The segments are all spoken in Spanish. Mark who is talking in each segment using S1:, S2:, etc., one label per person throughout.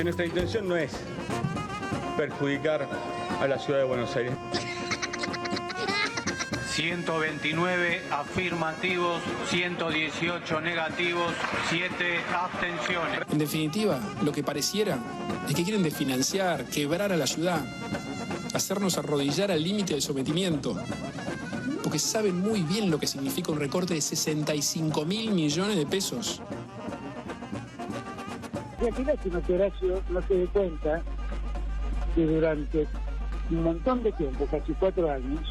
S1: que nuestra intención no es perjudicar a la ciudad de Buenos Aires.
S2: 129 afirmativos, 118 negativos, 7 abstenciones.
S3: En definitiva, lo que pareciera es que quieren desfinanciar, quebrar a la ciudad, hacernos arrodillar al límite del sometimiento, porque saben muy bien lo que significa un recorte de 65.000 millones de pesos.
S4: Y aquí lástima que Horacio no se dé cuenta que durante un montón de tiempo, casi 4 años,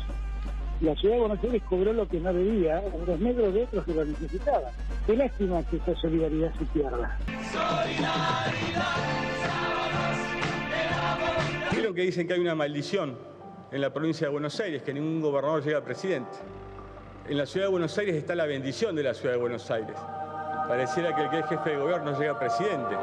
S4: la ciudad de Buenos Aires cobró lo que no debía, los negros de otros que lo necesitaban. Qué lástima que esa solidaridad se pierda.
S1: Vieron que dicen que hay una maldición en la provincia de Buenos Aires, que ningún gobernador llega a presidente. En la ciudad de Buenos Aires está la bendición de la ciudad de Buenos Aires. Pareciera que el que es jefe de gobierno llega a presidente.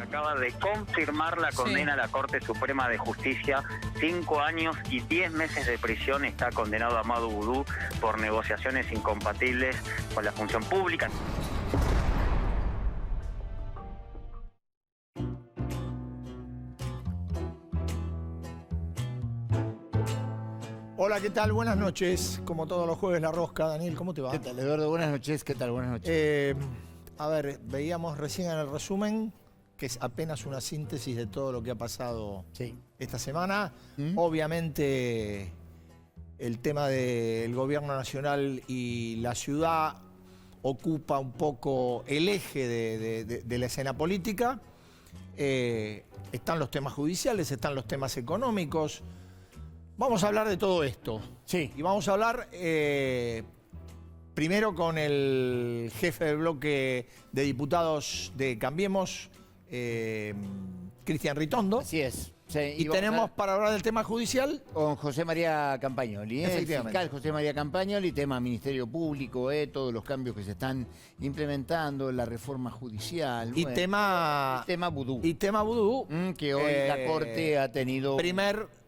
S5: Acaba de confirmar la condena a la Corte Suprema de Justicia. 5 años y 10 meses de prisión está condenado Amadou Boudou por negociaciones incompatibles con la función pública.
S6: Hola, ¿qué tal? Buenas noches. Como todos los jueves, La Rosca. Daniel, ¿cómo te va?
S7: ¿Qué tal, Eduardo? Buenas noches. ¿Qué tal? Buenas noches.
S6: A ver, veíamos recién en el resumen, que es apenas una síntesis de todo lo que ha pasado esta semana. Obviamente, el tema del gobierno nacional y la ciudad ocupa un poco el eje de la escena política. Están los temas judiciales, están los temas económicos. Vamos a hablar de todo esto.
S7: Sí.
S6: Y vamos a hablar primero con el jefe del bloque de diputados de Cambiemos, Cristian Ritondo.
S7: Así es. Sí,
S6: y tenemos para hablar del tema judicial
S7: con José María Campagnoli, el fiscal José María Campagnoli, tema Ministerio Público, todos los cambios que se están implementando, la reforma judicial.
S6: Y tema
S7: Boudou.
S6: Y tema Boudou.
S7: Que hoy la Corte ha tenido...
S6: Primer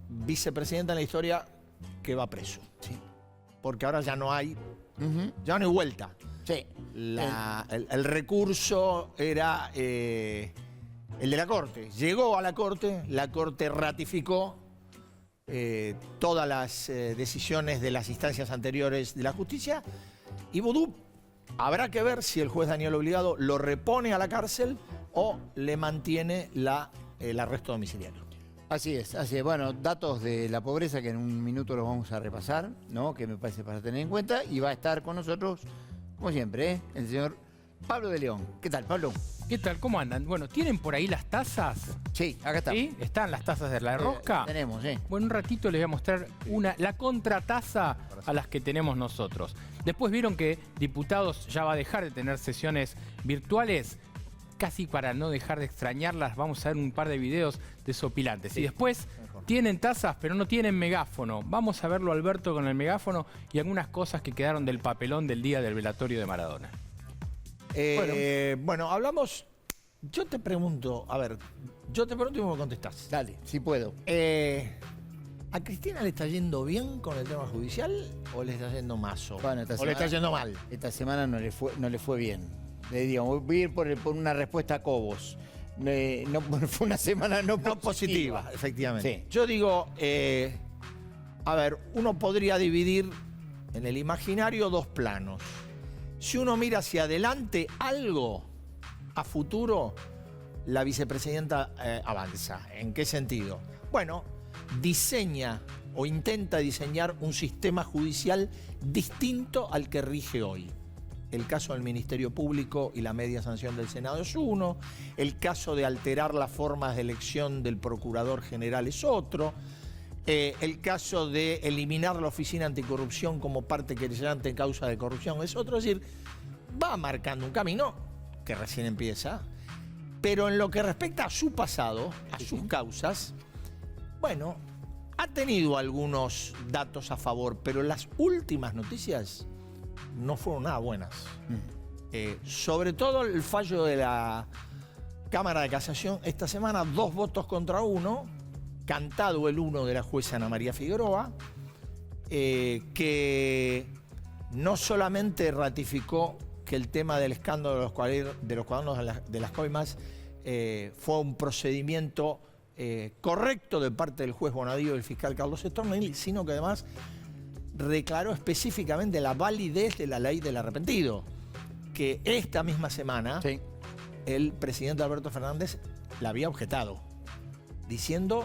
S6: vicepresidenta en la historia que va preso.
S7: Sí.
S6: Porque ahora ya no hay, ya no hay vuelta.
S7: Sí.
S6: El recurso era el de la Corte. Llegó a la Corte ratificó todas las decisiones de las instancias anteriores de la justicia y Boudou habrá que ver si el juez Daniel Obligado lo repone a la cárcel o le mantiene el arresto domiciliario.
S7: Así es, así es. Bueno, datos de la pobreza que en un minuto los vamos a repasar, ¿no? Que me parece para tener en cuenta. Y va a estar con nosotros, como siempre, el señor Pablo de León. ¿Qué tal, Pablo?
S8: ¿Qué tal? ¿Cómo andan? Bueno, ¿tienen por ahí las tazas?
S7: Sí, acá está.
S8: ¿Sí? ¿Están las tazas de La Rosca?
S7: Tenemos, sí.
S8: Bueno, un ratito les voy a mostrar la contrataza a las que tenemos nosotros. Después vieron que Diputados ya va a dejar de tener sesiones virtuales. Casi para no dejar de extrañarlas, vamos a ver un par de videos desopilantes. Sí. Y después tienen tazas, pero no tienen megáfono. Vamos a verlo, Alberto, con el megáfono y algunas cosas que quedaron del papelón del día del velatorio de Maradona.
S6: Bueno, hablamos... Yo te pregunto y vos me contestás.
S7: Dale, si puedo.
S6: ¿A Cristina le está yendo bien con el tema judicial o le está yendo mazo?
S7: Bueno,
S6: ¿O le está yendo mal?
S7: Esta semana no le fue bien. Digamos, voy a ir por una respuesta a Cobos. Fue una semana no positiva.
S6: Efectivamente.
S7: Sí.
S6: Yo digo, uno podría dividir en el imaginario dos planos. Si uno mira hacia adelante algo, a futuro, la vicepresidenta avanza. ¿En qué sentido? Bueno, diseña o intenta diseñar un sistema judicial distinto al que rige hoy. El caso del Ministerio Público y la media sanción del Senado es uno. El caso de alterar las formas de elección del Procurador General es otro. El caso de eliminar la Oficina Anticorrupción como parte querellante en causa de corrupción es otro. Es decir, va marcando un camino que recién empieza. Pero en lo que respecta a su pasado, a sus causas, bueno, ha tenido algunos datos a favor, pero las últimas noticias no fueron nada buenas. Sobre todo el fallo de la Cámara de Casación esta semana, 2 votos contra 1, cantado el 1 de la jueza Ana María Figueroa, que no solamente ratificó que el tema del escándalo de los cuadernos de las coimas fue un procedimiento correcto de parte del juez Bonadío y el fiscal Carlos Stornelli, sino que además declaró específicamente la validez de la ley del arrepentido, que esta misma semana
S7: Sí.
S6: el presidente Alberto Fernández la había objetado, diciendo,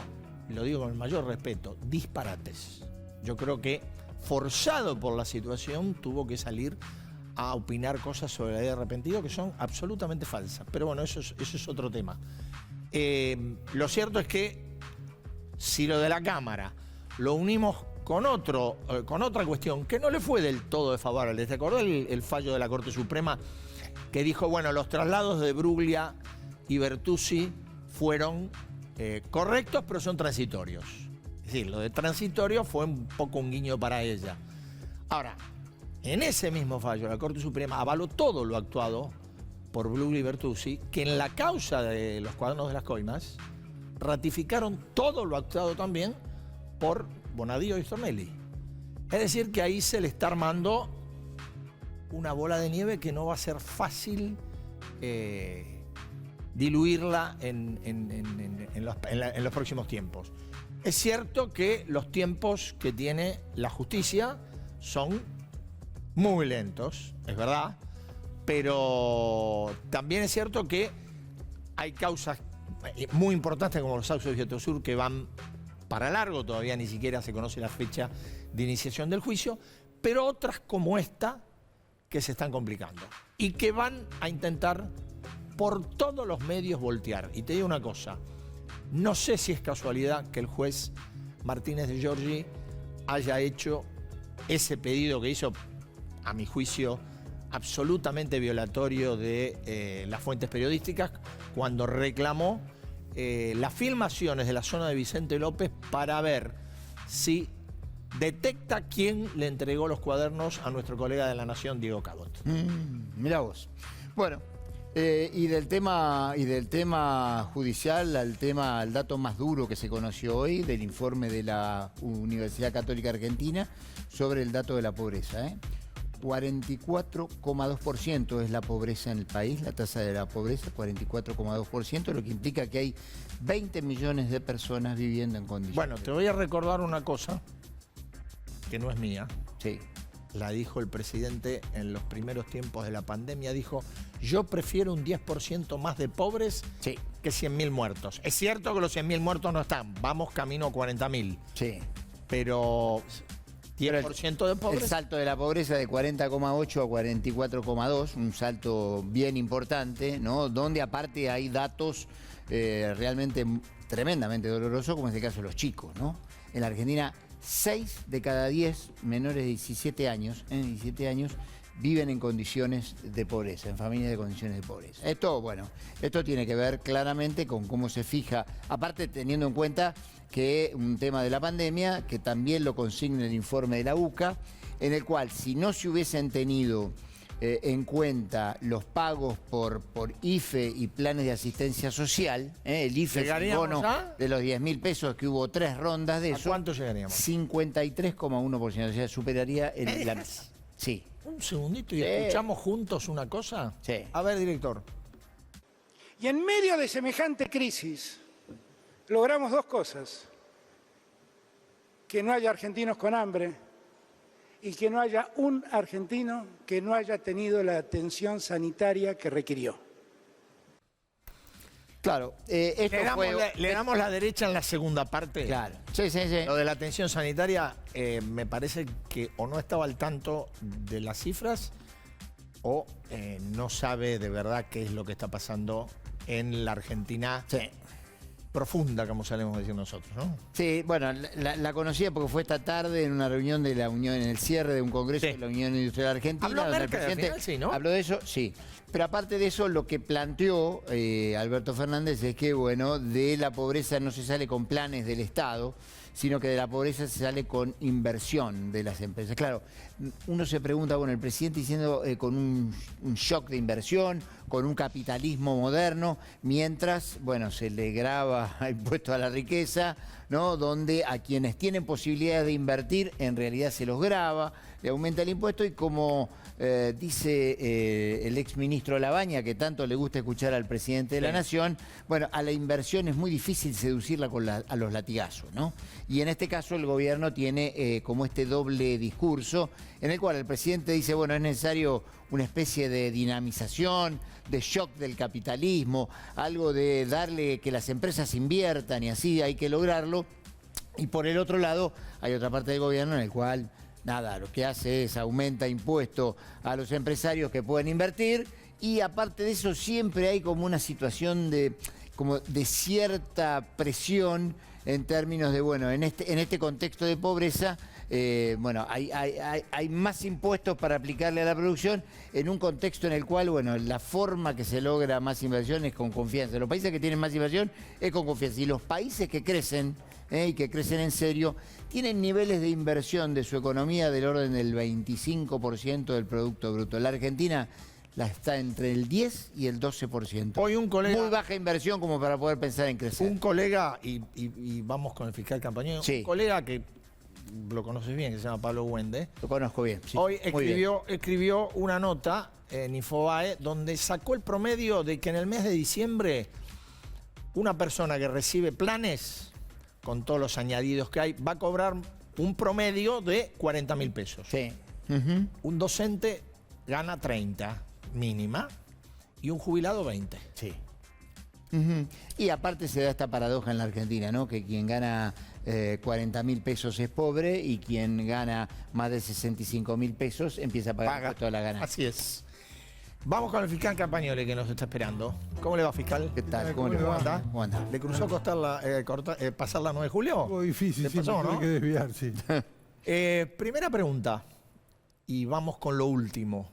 S6: lo digo con el mayor respeto, disparates. Yo creo que, forzado por la situación, tuvo que salir a opinar cosas sobre la ley de arrepentido que son absolutamente falsas. Pero bueno, eso es otro tema. Lo cierto es que si lo de la Cámara lo unimos con otra cuestión que no le fue del todo desfavorable. ¿Te acordás el fallo de la Corte Suprema que dijo, bueno, los traslados de Bruglia y Bertuzzi fueron correctos, pero son transitorios? Es decir, lo de transitorio fue un poco un guiño para ella. Ahora, en ese mismo fallo, la Corte Suprema avaló todo lo actuado por Bruglia y Bertuzzi, que en la causa de los cuadernos de las coimas ratificaron todo lo actuado también por Bonadío y Stornelli. Es decir, que ahí se le está armando una bola de nieve que no va a ser fácil diluirla en los próximos tiempos. Es cierto que los tiempos que tiene la justicia son muy lentos, es verdad, pero también es cierto que hay causas muy importantes como los sauces de Vietosur que van para largo, todavía ni siquiera se conoce la fecha de iniciación del juicio, pero otras como esta que se están complicando y que van a intentar por todos los medios voltear. Y te digo una cosa, no sé si es casualidad que el juez Martínez de Giorgi haya hecho ese pedido que hizo, a mi juicio, absolutamente violatorio de las fuentes periodísticas cuando reclamó las filmaciones de la zona de Vicente López para ver si detecta quién le entregó los cuadernos a nuestro colega de La Nación, Diego Cabot.
S7: Mirá vos. Bueno, y del tema judicial al dato más duro que se conoció hoy, del informe de la Universidad Católica Argentina sobre el dato de la pobreza. 44,2% es la pobreza en el país, la tasa de la pobreza, 44,2%, lo que implica que hay 20 millones de personas viviendo en condiciones.
S6: Bueno, te voy a recordar una cosa que no es mía.
S7: Sí.
S6: La dijo el presidente en los primeros tiempos de la pandemia. Dijo, yo prefiero un 10% más de pobres
S7: Sí.
S6: que 100.000 muertos. Es cierto que los 100.000 muertos no están. Vamos camino a 40.000.
S7: Sí.
S6: Pero 10% de pobres.
S7: El salto de la pobreza de 40,8 a 44,2, un salto bien importante, ¿no? Donde aparte hay datos realmente tremendamente dolorosos, como es el caso de los chicos, ¿no? En la Argentina, 6 de cada 10 menores de 17 años viven en condiciones de pobreza, en familias de condiciones de pobreza. Esto tiene que ver claramente con cómo se fija, aparte teniendo en cuenta que un tema de la pandemia, que también lo consigna el informe de la UCA, en el cual si no se hubiesen tenido en cuenta los pagos por IFE y planes de asistencia social, el IFE es el bono de los 10.000 pesos, que hubo 3 rondas de eso.
S6: ¿A cuánto llegaríamos?
S7: 53,1%, o sea, superaría la... Sí.
S6: Un segundito y escuchamos juntos una cosa.
S7: Sí.
S6: A ver, director.
S9: Y en medio de semejante crisis, logramos 2 cosas. Que no haya argentinos con hambre y que no haya un argentino que no haya tenido la atención sanitaria que requirió.
S7: Claro, esto
S6: le damos la derecha en la segunda parte.
S7: Claro. Sí.
S6: Lo de la atención sanitaria, me parece que o no estaba al tanto de las cifras o no sabe de verdad qué es lo que está pasando en la Argentina profunda, como solemos decir nosotros, ¿no?
S7: Sí, bueno, la conocía porque fue esta tarde en una reunión de la Unión, en el cierre de un congreso de la Unión Industrial Argentina.
S6: ¿Habló
S7: donde
S6: Merkel,
S7: el presidente
S6: al final, sí, ¿no?
S7: habló de eso, sí. Pero aparte de eso, lo que planteó Alberto Fernández es que, bueno, de la pobreza no se sale con planes del Estado, sino que de la pobreza se sale con inversión de las empresas. Claro, uno se pregunta, bueno, el presidente diciendo con un shock de inversión, con un capitalismo moderno, mientras, bueno, se le graba impuesto a la riqueza, ¿no? Donde a quienes tienen posibilidades de invertir, en realidad se los graba, le aumenta el impuesto y como dice el exministro Labaña, que tanto le gusta escuchar al presidente de la Nación, bueno, a la inversión es muy difícil seducirla a los latigazos, ¿no? Y en este caso el gobierno tiene como este doble discurso en el cual el presidente dice, bueno, es necesario una especie de dinamización, de shock del capitalismo, algo de darle que las empresas inviertan y así hay que lograrlo. Y por el otro lado hay otra parte del gobierno en el cual, nada, lo que hace es aumenta impuestos a los empresarios que pueden invertir y aparte de eso siempre hay como una situación de cierta presión en términos de, bueno, en este contexto de pobreza, bueno, hay más impuestos para aplicarle a la producción en un contexto en el cual, bueno, la forma que se logra más inversión es con confianza. Los países que tienen más inversión es con confianza. Y los países que crecen, y que crecen en serio, tienen niveles de inversión de su economía del orden del 25% del Producto Bruto. La Argentina está entre el 10 y el 12%.
S6: Hoy un colega...
S7: Muy baja inversión como para poder pensar en crecer.
S6: Un colega, y vamos con el fiscal Campañolo,
S7: sí.
S6: Un colega que lo conoces bien, que se llama Pablo Güende.
S7: Lo conozco bien. Sí,
S6: hoy escribió una nota en Infobae donde sacó el promedio de que en el mes de diciembre una persona que recibe planes, con todos los añadidos que hay, va a cobrar un promedio de 40.000 pesos.
S7: Sí.
S6: Un docente gana 30 mínima y un jubilado 20.
S7: Sí. Y aparte se da esta paradoja en la Argentina, ¿no? Que quien gana 40.000 pesos es pobre y quien gana más de 65.000 pesos empieza a pagar toda la ganancia.
S6: Así es. Vamos con el fiscal Campañolo que nos está esperando. ¿Cómo le va, fiscal?
S7: ¿Qué tal?
S6: ¿Cómo le va?
S7: ¿Cómo anda?
S6: ¿Le cruzó pasar la 9 de julio?
S10: Muy difícil, sí,
S6: pasó, ¿no?
S10: Hay que desviar, sí.
S6: Primera pregunta, y vamos con lo último.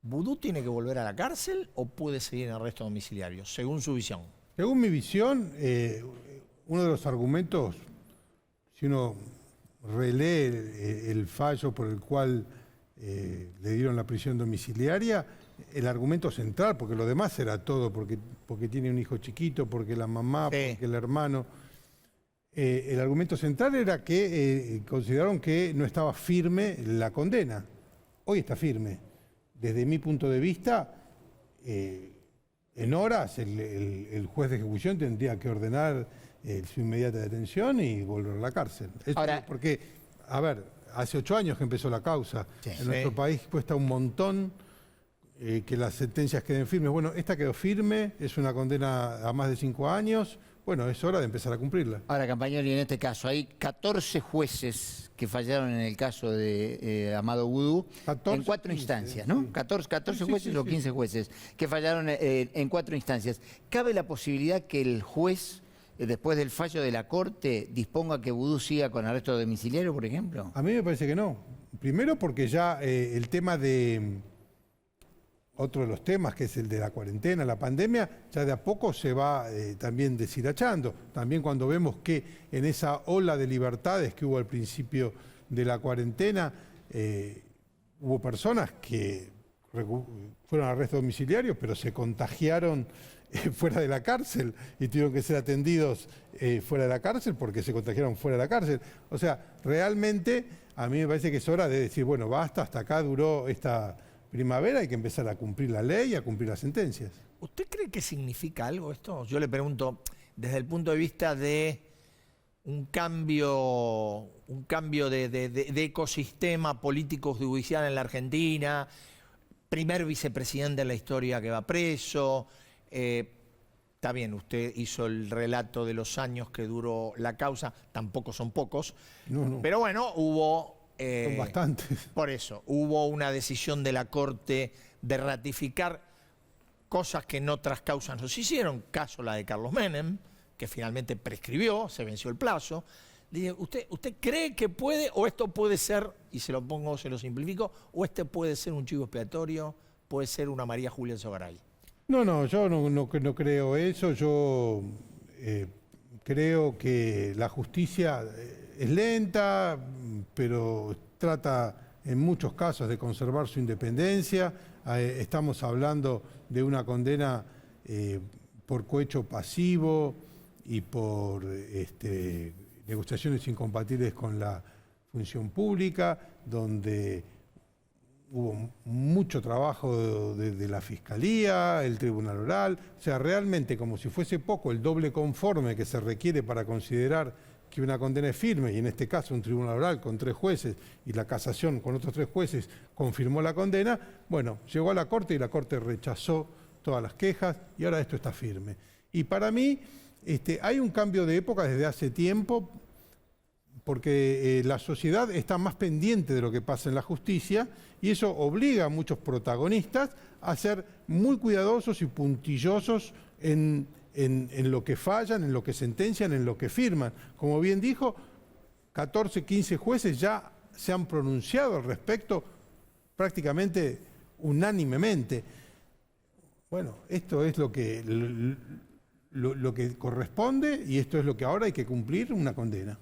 S6: ¿Vudú tiene que volver a la cárcel o puede seguir en arresto domiciliario, según su visión?
S10: Según mi visión, uno de los argumentos, si uno relee el fallo por el cual le dieron la prisión domiciliaria, el argumento central, porque lo demás era todo, porque tiene un hijo chiquito, porque la mamá, porque el hermano. El argumento central era que consideraron que no estaba firme la condena. Hoy está firme. Desde mi punto de vista, en horas el juez de ejecución tendría que ordenar su inmediata detención y volver a la cárcel.
S7: Ahora,
S10: porque, a ver, hace 8 años que empezó la causa.
S7: Sí.
S10: En nuestro país cuesta un montón que las sentencias queden firmes. Bueno, esta quedó firme, es una condena a más de 5 años. Bueno, es hora de empezar a cumplirla.
S7: Ahora, Campañolo, en este caso hay 14 jueces que fallaron en el caso de Amado Vudú en 4 instancias, ¿no? 14 jueces o 15 jueces que fallaron en 4 instancias. ¿Cabe la posibilidad que el juez, después del fallo de la Corte, disponga que Vudú siga con arresto domiciliario, por ejemplo?
S10: A mí me parece que no. Primero porque ya el tema de... Otro de los temas, que es el de la cuarentena, la pandemia, ya de a poco se va también deshilachando. También cuando vemos que en esa ola de libertades que hubo al principio de la cuarentena, hubo personas que fueron a arresto domiciliario, pero se contagiaron fuera de la cárcel y tuvieron que ser atendidos fuera de la cárcel porque se contagiaron fuera de la cárcel. O sea, realmente a mí me parece que es hora de decir, bueno, basta, hasta acá duró esta primavera, hay que empezar a cumplir la ley y a cumplir las sentencias.
S6: ¿Usted cree que significa algo esto? Yo le pregunto, desde el punto de vista de un cambio de ecosistema político-judicial en la Argentina, primer vicepresidente en la historia que va preso, está bien, usted hizo el relato de los años que duró la causa, tampoco son pocos, pero bueno, hubo...
S10: Son bastantes.
S6: Por eso, hubo una decisión de la Corte de ratificar cosas que en otras causas no se hicieron, caso la de Carlos Menem, que finalmente prescribió, se venció el plazo. ¿Usted cree que puede, o esto puede ser, y se lo simplifico, o este puede ser un chivo expiatorio, puede ser una María Julia Sogaray?
S10: No, yo no creo eso. Yo creo que la justicia es lenta, pero trata en muchos casos de conservar su independencia. Estamos hablando de una condena por cohecho pasivo y por negociaciones incompatibles con la función pública, donde hubo mucho trabajo de la Fiscalía, el Tribunal Oral, o sea, realmente como si fuese poco el doble conforme que se requiere para considerar que una condena es firme, y en este caso un Tribunal Oral con 3 jueces y la casación con otros 3 jueces confirmó la condena, bueno, llegó a la Corte y la Corte rechazó todas las quejas y ahora esto está firme. Y para mí hay un cambio de época desde hace tiempo, porque la sociedad está más pendiente de lo que pasa en la justicia y eso obliga a muchos protagonistas a ser muy cuidadosos y puntillosos en lo que fallan, en lo que sentencian, en lo que firman. Como bien dijo, 14, 15 jueces ya se han pronunciado al respecto prácticamente unánimemente. Bueno, esto es lo que corresponde y esto es lo que ahora hay que cumplir, una condena.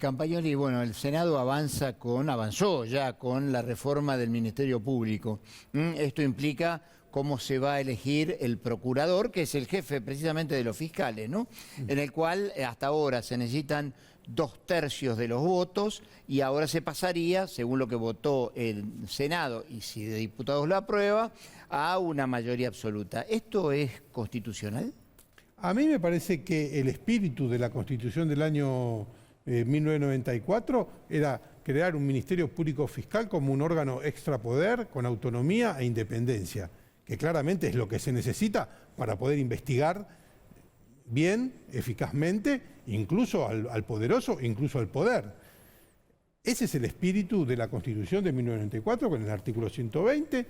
S7: Campagnoli, bueno, el Senado avanzó ya con la reforma del Ministerio Público. Esto implica cómo se va a elegir el procurador, que es el jefe precisamente de los fiscales, ¿no? En el cual hasta ahora se necesitan 2/3 de los votos y ahora se pasaría, según lo que votó el Senado, y si de diputados lo aprueba, a una mayoría absoluta. ¿Esto es constitucional?
S10: A mí me parece que el espíritu de la Constitución del año 1994 era crear un Ministerio Público Fiscal como un órgano extrapoder con autonomía e independencia, que claramente es lo que se necesita para poder investigar bien, eficazmente, incluso al poderoso, incluso al poder. Ese es el espíritu de la Constitución de 1994 con el artículo 120.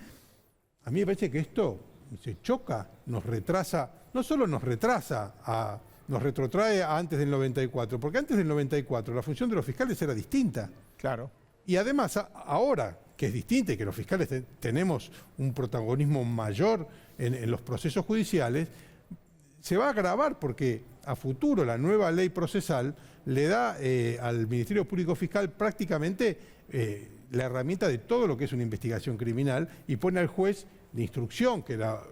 S10: A mí me parece que esto se choca, nos retrasa, no solo nos retrasa, nos retrotrae a antes del 94, porque antes del 94 la función de los fiscales era distinta.
S6: Claro.
S10: Y además ahora, que es distinta y que los fiscales tenemos un protagonismo mayor en los procesos judiciales, se va a agravar porque a futuro la nueva ley procesal le da al Ministerio Público Fiscal prácticamente la herramienta de todo lo que es una investigación criminal y pone al juez de instrucción, que era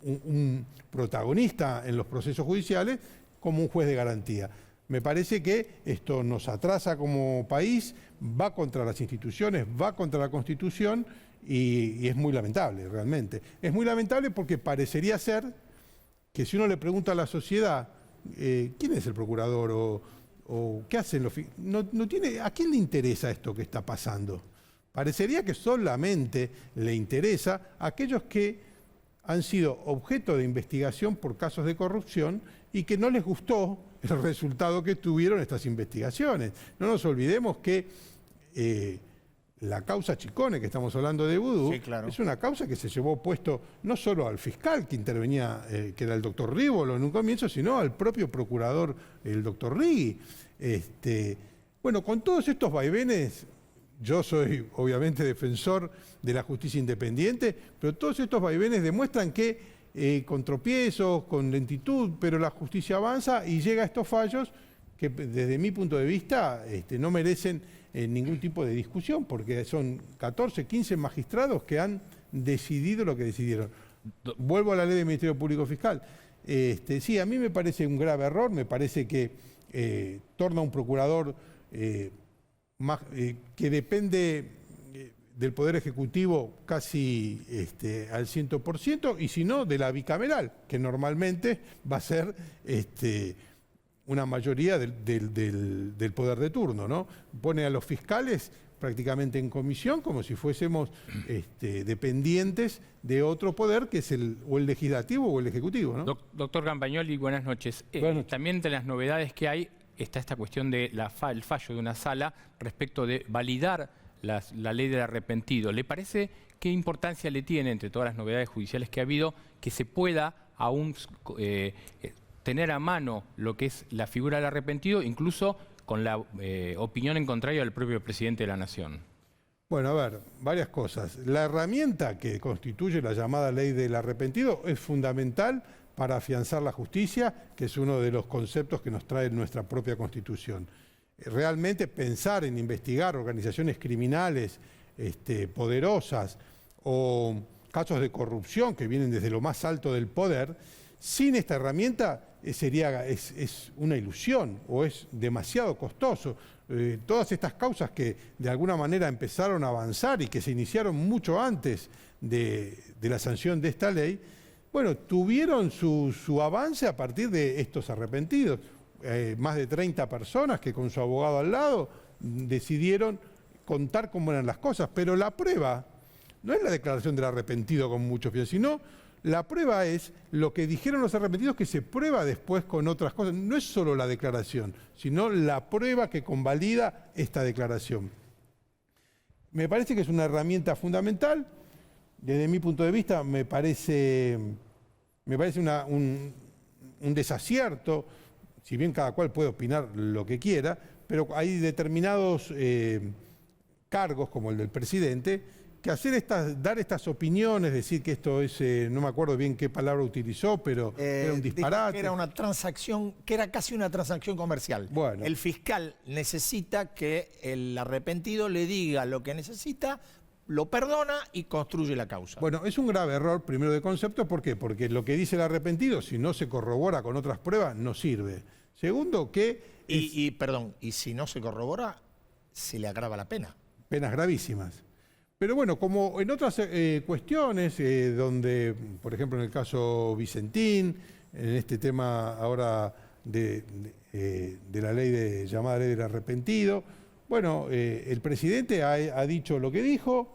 S10: un protagonista en los procesos judiciales, como un juez de garantía. Me parece que esto nos atrasa como país, va contra las instituciones, va contra la Constitución y es muy lamentable, realmente. Es muy lamentable porque parecería ser que si uno le pregunta a la sociedad quién es el procurador o qué hacen los fiscales, ¿a quién le interesa esto que está pasando? Parecería que solamente le interesa a aquellos que han sido objeto de investigación por casos de corrupción y que no les gustó el resultado que tuvieron estas investigaciones. No nos olvidemos que la causa Chicone, que estamos hablando de Vudú,
S6: sí, claro,
S10: es una causa que se llevó puesto no solo al fiscal que intervenía, que era el doctor Rívolo en un comienzo, sino al propio procurador, el doctor Rigui. Bueno, con todos estos vaivenes, yo soy obviamente defensor de la justicia independiente, pero todos estos vaivenes demuestran que con tropiezos, con lentitud, pero la justicia avanza y llega a estos fallos que desde mi punto de vista no merecen ningún tipo de discusión, porque son 14, 15 magistrados que han decidido lo que decidieron. Vuelvo a la ley del Ministerio Público Fiscal. Sí, a mí me parece un grave error, me parece que torna a un procurador que depende del Poder Ejecutivo casi al 100%, y si no, de la bicameral, que normalmente va a ser una mayoría del poder de turno, ¿no? Pone a los fiscales prácticamente en comisión como si fuésemos dependientes de otro poder, que es el legislativo o el ejecutivo, ¿no?
S8: Doctor Campagnoli, buenas noches.
S10: Buenas noches.
S8: También entre las novedades que hay está esta cuestión de el fallo de una sala respecto de validar la ley del arrepentido. ¿Le parece qué importancia le tiene, entre todas las novedades judiciales que ha habido, que se pueda aún tener a mano lo que es la figura del arrepentido, incluso con la opinión en contrario del propio presidente de la Nación?
S10: Bueno, a ver, varias cosas. La herramienta que constituye la llamada ley del arrepentido es fundamental para afianzar la justicia, que es uno de los conceptos que nos trae nuestra propia Constitución. Realmente pensar en investigar organizaciones criminales poderosas o casos de corrupción que vienen desde lo más alto del poder, sin esta herramienta es una ilusión o es demasiado costoso. todas estas causas que de alguna manera empezaron a avanzar y que se iniciaron mucho antes de la sanción de esta ley, bueno, tuvieron su avance a partir de estos arrepentidos. Más de 30 personas que con su abogado al lado decidieron contar cómo eran las cosas, pero la prueba no es la declaración del arrepentido como muchos piensan, sino la prueba es lo que dijeron los arrepentidos que se prueba después con otras cosas. No es solo la declaración, sino la prueba que convalida esta declaración. Me parece que es una herramienta fundamental. Desde mi punto de vista me parece un desacierto, si bien cada cual puede opinar lo que quiera, pero hay determinados cargos, como el del presidente, que dar estas opiniones, decir que esto es, no me acuerdo bien qué palabra utilizó, pero era un disparate.
S6: Que era una transacción, que era casi una transacción comercial.
S10: Bueno.
S6: El fiscal necesita que el arrepentido le diga lo que necesita, lo perdona y construye la causa.
S10: Bueno, es un grave error, primero de concepto, ¿por qué? Porque lo que dice el arrepentido, si no se corrobora con otras pruebas, no sirve. Segundo, que...
S6: Y si no se corrobora, se le agrava la pena.
S10: Penas gravísimas. Pero bueno, como en otras cuestiones, donde, por ejemplo, en el caso Vicentín, en este tema ahora de la ley llamada ley del arrepentido, bueno, el presidente ha dicho lo que dijo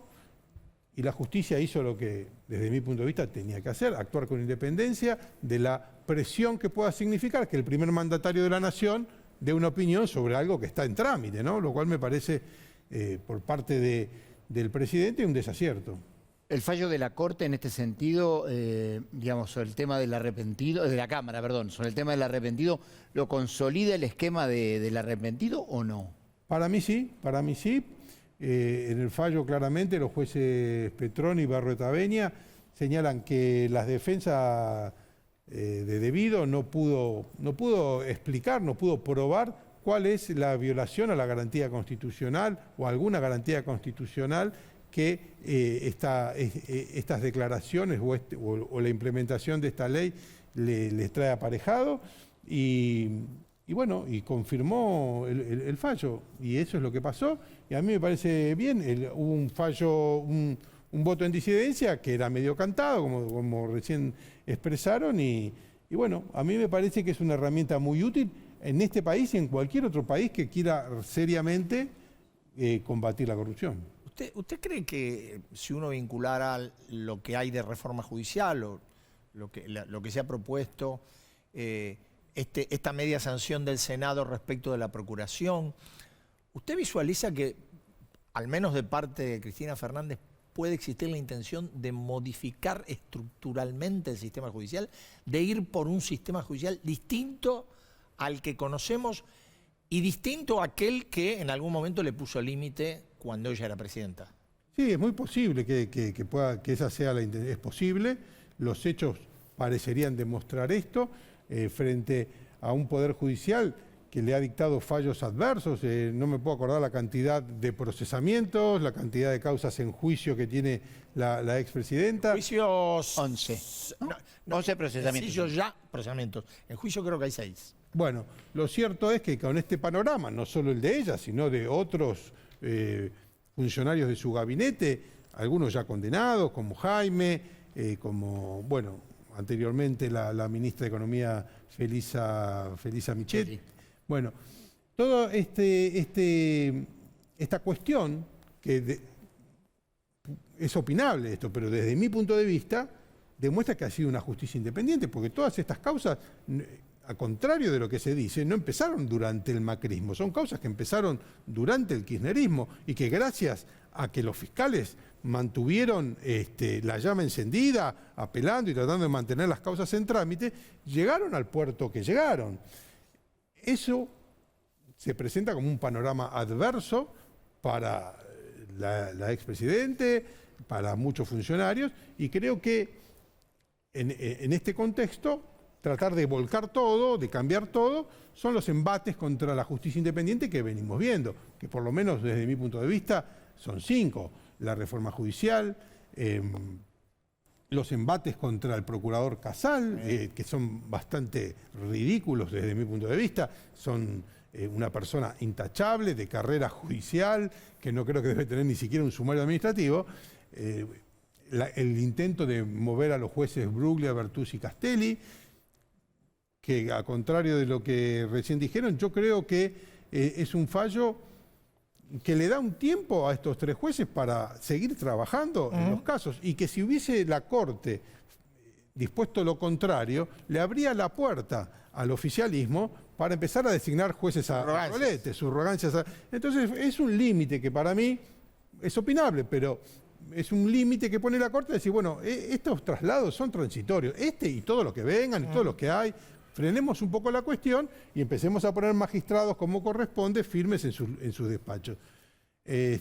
S10: y la justicia hizo lo que, desde mi punto de vista, tenía que hacer, actuar con independencia de la presión que pueda significar que el primer mandatario de la nación dé una opinión sobre algo que está en trámite, ¿no? Lo cual me parece, por parte del presidente, un desacierto.
S7: El fallo de la Corte en este sentido, digamos, sobre el tema del arrepentido, de la Cámara, perdón, sobre el tema del arrepentido, ¿lo consolida el esquema del arrepentido o no?
S10: Para mí sí, en el fallo claramente los jueces Petroni y Barroetaveña señalan que las defensas de Debido no pudo explicar, no pudo probar cuál es la violación a la garantía constitucional o alguna garantía constitucional que estas declaraciones o la implementación de esta ley les trae aparejado y bueno, y confirmó el fallo, y eso es lo que pasó, y a mí me parece bien. Hubo un fallo, un voto en disidencia que era medio cantado, como recién expresaron, y bueno, a mí me parece que es una herramienta muy útil en este país y en cualquier otro país que quiera seriamente combatir la corrupción.
S6: ¿Usted cree que si uno vinculara lo que hay de reforma judicial o lo que se ha propuesto, esta media sanción del Senado respecto de la Procuración, usted visualiza que, al menos de parte de Cristina Fernández, puede existir la intención de modificar estructuralmente el sistema judicial, de ir por un sistema judicial distinto al que conocemos y distinto a aquel que en algún momento le puso límite cuando ella era presidenta?
S10: Sí, es muy posible que esa sea la intención. Es posible, los hechos parecerían demostrar esto, frente a un poder judicial que le ha dictado fallos adversos. No me puedo acordar la cantidad de procesamientos, la cantidad de causas en juicio que tiene la expresidenta.
S6: Juicios...
S7: 11. No, 11 procesamientos.
S6: En juicio creo que hay 6.
S10: Bueno, lo cierto es que con este panorama, no solo el de ella, sino de otros funcionarios de su gabinete, algunos ya condenados, como Jaime, como, bueno, anteriormente la ministra de Economía Felisa Michetti. Bueno, toda esta cuestión, que es opinable esto, pero desde mi punto de vista, demuestra que ha sido una justicia independiente, porque todas estas causas, al contrario de lo que se dice, no empezaron durante el macrismo, son causas que empezaron durante el kirchnerismo y que gracias a que los fiscales mantuvieron la llama encendida, apelando y tratando de mantener las causas en trámite, llegaron al puerto que llegaron. Eso se presenta como un panorama adverso para la expresidente, para muchos funcionarios, y creo que en este contexto tratar de volcar todo, de cambiar todo, son los embates contra la justicia independiente que venimos viendo, que por lo menos desde mi punto de vista son 5. La reforma judicial, los embates contra el procurador Casal, que son bastante ridículos desde mi punto de vista, son una persona intachable, de carrera judicial, que no creo que debe tener ni siquiera un sumario administrativo. El intento de mover a los jueces Bruglia, Bertuzzi y Castelli, que a contrario de lo que recién dijeron, yo creo que es un fallo que le da un tiempo a estos 3 jueces para seguir trabajando en los casos, y que si hubiese la Corte dispuesto lo contrario, le abría la puerta al oficialismo para empezar a designar jueces a roletes, subrogancias. Entonces es un límite que para mí es opinable, pero es un límite que pone la Corte de decir, bueno, estos traslados son transitorios, y todo lo que vengan, y todo lo que hay. Frenemos un poco la cuestión y empecemos a poner magistrados como corresponde, firmes en sus despachos. La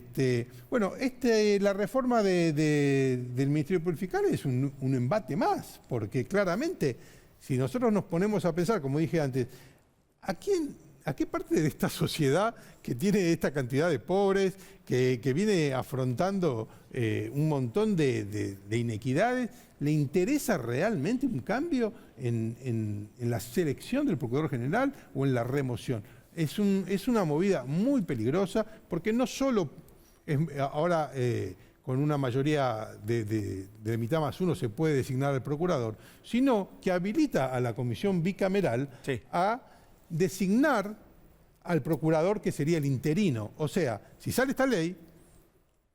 S10: reforma del Ministerio Público Fiscal es un embate más, porque claramente, si nosotros nos ponemos a pensar, como dije antes, ¿a qué parte de esta sociedad que tiene esta cantidad de pobres, que viene afrontando un montón de inequidades, le interesa realmente un cambio en la selección del Procurador General o en la remoción? Es una movida muy peligrosa, porque no solo ahora con una mayoría de mitad más uno se puede designar al Procurador, sino que habilita a la Comisión Bicameral a designar al Procurador, que sería el interino. O sea, si sale esta ley,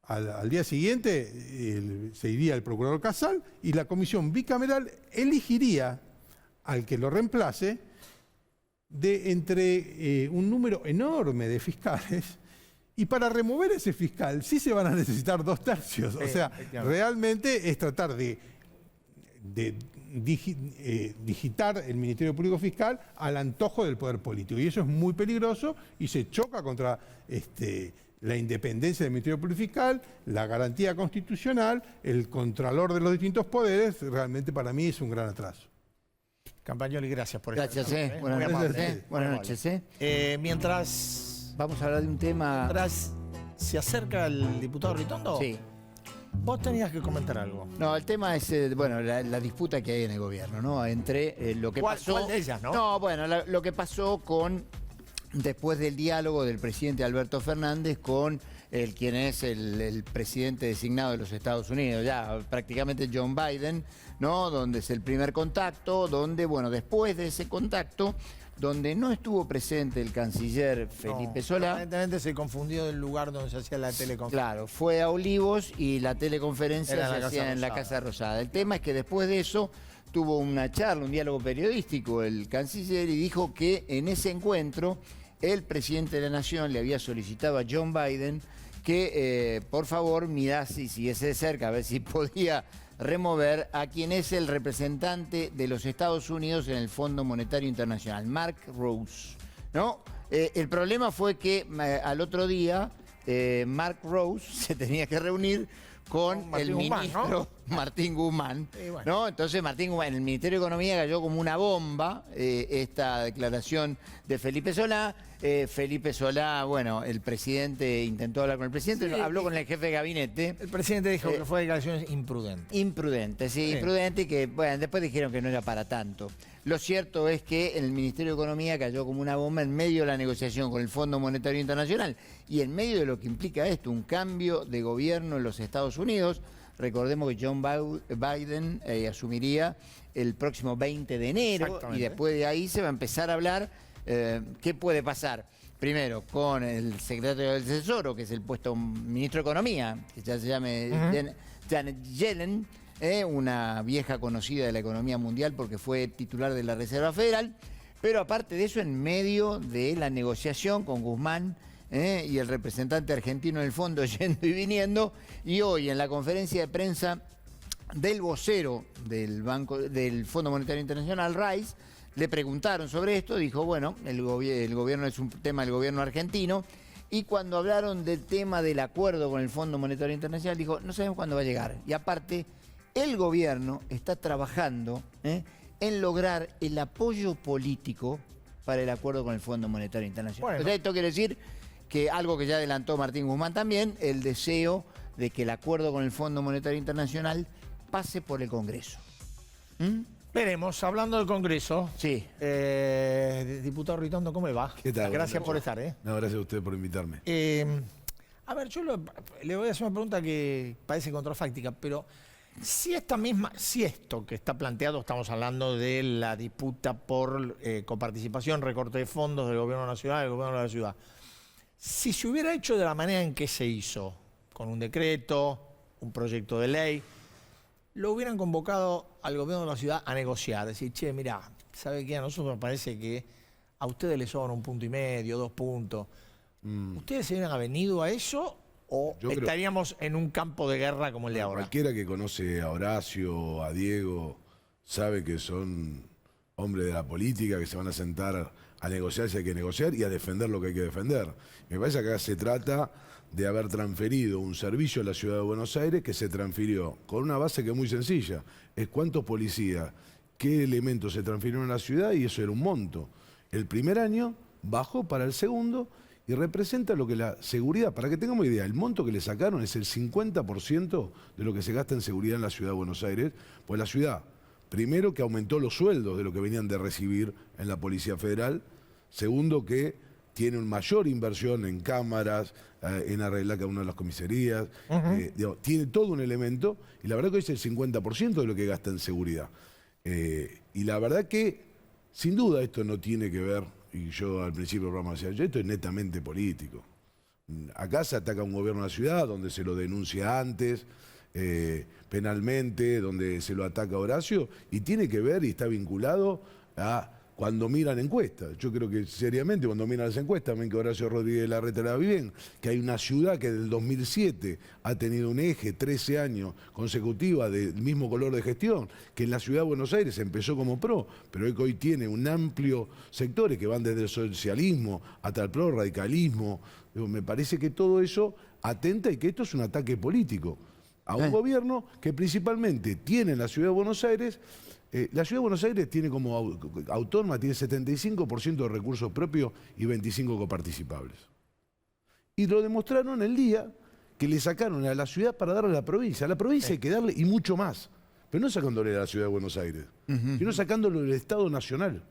S10: al día siguiente se iría el Procurador Casal y la Comisión Bicameral elegiría al que lo reemplace entre un número enorme de fiscales, y para remover ese fiscal sí se van a necesitar 2/3. O sea, realmente es tratar de digitar el Ministerio Público Fiscal al antojo del poder político, y eso es muy peligroso y se choca contra la independencia del Ministerio Público Fiscal, la garantía constitucional, el contralor de los distintos poderes. Realmente para mí es un gran atraso.
S6: Campagnoli, gracias por
S7: esto. Gracias, buenas noches. Buenas noches.
S6: Mientras
S7: vamos a hablar de un tema.
S6: Mientras se acerca el diputado Ritondo.
S7: Sí.
S6: Vos tenías que comentar algo.
S7: No, el tema es la disputa que hay en el gobierno, ¿no? Entre lo que pasó.
S6: ¿Cuál de ellas, no?
S7: No, bueno, lo que pasó después del diálogo del presidente Alberto Fernández con quien es el presidente designado de los Estados Unidos, ya prácticamente John Biden, ¿no? Donde es el primer contacto, donde, bueno, después de ese contacto, donde no estuvo presente el canciller Felipe Solá.
S6: Aparentemente se confundió del lugar donde se hacía la teleconferencia.
S7: Claro, fue a Olivos y la teleconferencia se hacía en la Casa Rosada. El tema es que después de eso tuvo una charla, un diálogo periodístico el canciller, y dijo que en ese encuentro el presidente de la Nación le había solicitado a John Biden que por favor mirase y siguiese de cerca a ver si podía remover a quien es el representante de los Estados Unidos en el Fondo Monetario Internacional, Mark Rose, ¿no? El problema fue que al otro día Mark Rose se tenía que reunir con el ministro, ¿no? Martín Guzmán, ¿no? Entonces Martín Guzmán, en el Ministerio de Economía cayó como una bomba esta declaración de Felipe Solá. Felipe Solá, bueno, el presidente intentó hablar con el presidente, habló con el jefe de gabinete.
S6: El presidente dijo que fue declaraciones imprudentes.
S7: Imprudentes, sí, imprudente, y que, bueno, después dijeron que no era para tanto. Lo cierto es que en el Ministerio de Economía cayó como una bomba en medio de la negociación con el Fondo Monetario Internacional y en medio de lo que implica esto, un cambio de gobierno en los Estados Unidos. Recordemos que John Biden asumiría el próximo 20 de enero y después de ahí se va a empezar a hablar qué puede pasar. Primero, con el secretario del Tesoro, que es el puesto ministro de Economía, que ya se llame Janet Yellen, una vieja conocida de la economía mundial porque fue titular de la Reserva Federal. Pero aparte de eso, en medio de la negociación con Guzmán y el representante argentino en el fondo yendo y viniendo, y hoy en la conferencia de prensa del vocero del Fondo Monetario Internacional, Rice, le preguntaron sobre esto, dijo, bueno, el gobierno es un tema del gobierno argentino, y cuando hablaron del tema del acuerdo con el Fondo Monetario Internacional, dijo, no sabemos cuándo va a llegar. Y aparte, el gobierno está trabajando en lograr el apoyo político para el acuerdo con el Fondo Monetario Internacional. Bueno. Entonces, esto quiere decir que algo que ya adelantó Martín Guzmán también, el deseo de que el acuerdo con el Fondo Monetario Internacional pase por el Congreso.
S6: Veremos, hablando del Congreso.
S7: Sí.
S6: Diputado Ritondo, ¿cómo le va?
S11: ¿Qué tal?
S6: Gracias por estar, ¿eh?
S11: No, gracias a usted por invitarme.
S6: A ver, yo le voy a hacer una pregunta que parece contrafáctica, pero si esto que está planteado, estamos hablando de la disputa por coparticipación, recorte de fondos del gobierno nacional, del gobierno de la ciudad, si se hubiera hecho de la manera en que se hizo, con un decreto, un proyecto de ley, lo hubieran convocado al gobierno de la ciudad a negociar, decir, che, mirá, ¿sabe qué? A nosotros nos parece que a ustedes les sobran 1,5 puntos, 2 puntos. ¿Ustedes se hubieran avenido a eso o estaríamos en un campo de guerra como el de ahora?
S11: Cualquiera que conoce a Horacio, a Diego, sabe que son hombres de la política, que se van a sentar a negociar si hay que negociar y a defender lo que hay que defender. Me parece que acá se trata de haber transferido un servicio a la ciudad de Buenos Aires que se transfirió con una base que es muy sencilla, es cuántos policías, qué elementos se transfirieron a la ciudad y eso era un monto. El primer año bajó para el segundo y representa lo que la seguridad, para que tengamos idea, el monto que le sacaron es el 50% de lo que se gasta en seguridad en la ciudad de Buenos Aires, pues la ciudad, primero que aumentó los sueldos de lo que venían de recibir en la Policía Federal, segundo que tiene una mayor inversión en cámaras, en arreglar cada una de las comisarías, tiene todo un elemento, y la verdad que hoy es el 50% de lo que gasta en seguridad. Y la verdad que, sin duda, esto no tiene que ver, y yo al principio del programa decía, esto es netamente político. Acá se ataca a un gobierno de la ciudad donde se lo denuncia antes, penalmente, donde se lo ataca a Horacio, y tiene que ver y está vinculado a cuando miran encuestas. Yo creo que seriamente cuando miran las encuestas ven que Horacio Rodríguez Larreta la vi bien, que hay una ciudad que desde el 2007 ha tenido un eje 13 años consecutiva del mismo color de gestión, que en la ciudad de Buenos Aires empezó como PRO, pero hoy tiene un amplio sectores que van desde el socialismo hasta el PRO, radicalismo. Me parece que todo eso atenta y que esto es un ataque político a un gobierno que principalmente tiene en la ciudad de Buenos Aires. La ciudad de Buenos Aires tiene como autónoma, tiene 75% de recursos propios y 25% coparticipables. Y lo demostraron el día que le sacaron a la ciudad para darle a la provincia. A la provincia hay que darle y mucho más. Pero no sacándole a la ciudad de Buenos Aires, sino sacándolo del Estado Nacional,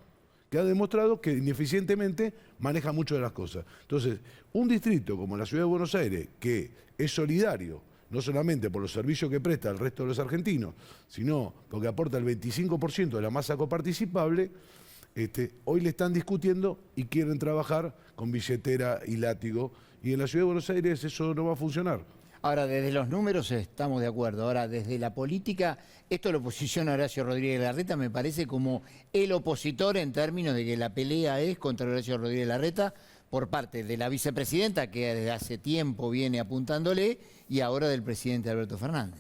S11: que ha demostrado que ineficientemente maneja mucho de las cosas. Entonces, un distrito como la ciudad de Buenos Aires, que es solidario, no solamente por los servicios que presta al resto de los argentinos, sino porque aporta el 25% de la masa coparticipable, hoy le están discutiendo y quieren trabajar con billetera y látigo, y en la ciudad de Buenos Aires eso no va a funcionar.
S7: Ahora, desde los números estamos de acuerdo. Ahora, desde la política, esto lo posiciona Horacio Rodríguez Larreta, me parece como el opositor en términos de que la pelea es contra Horacio Rodríguez Larreta por parte de la vicepresidenta, que desde hace tiempo viene apuntándole, y ahora del presidente Alberto Fernández.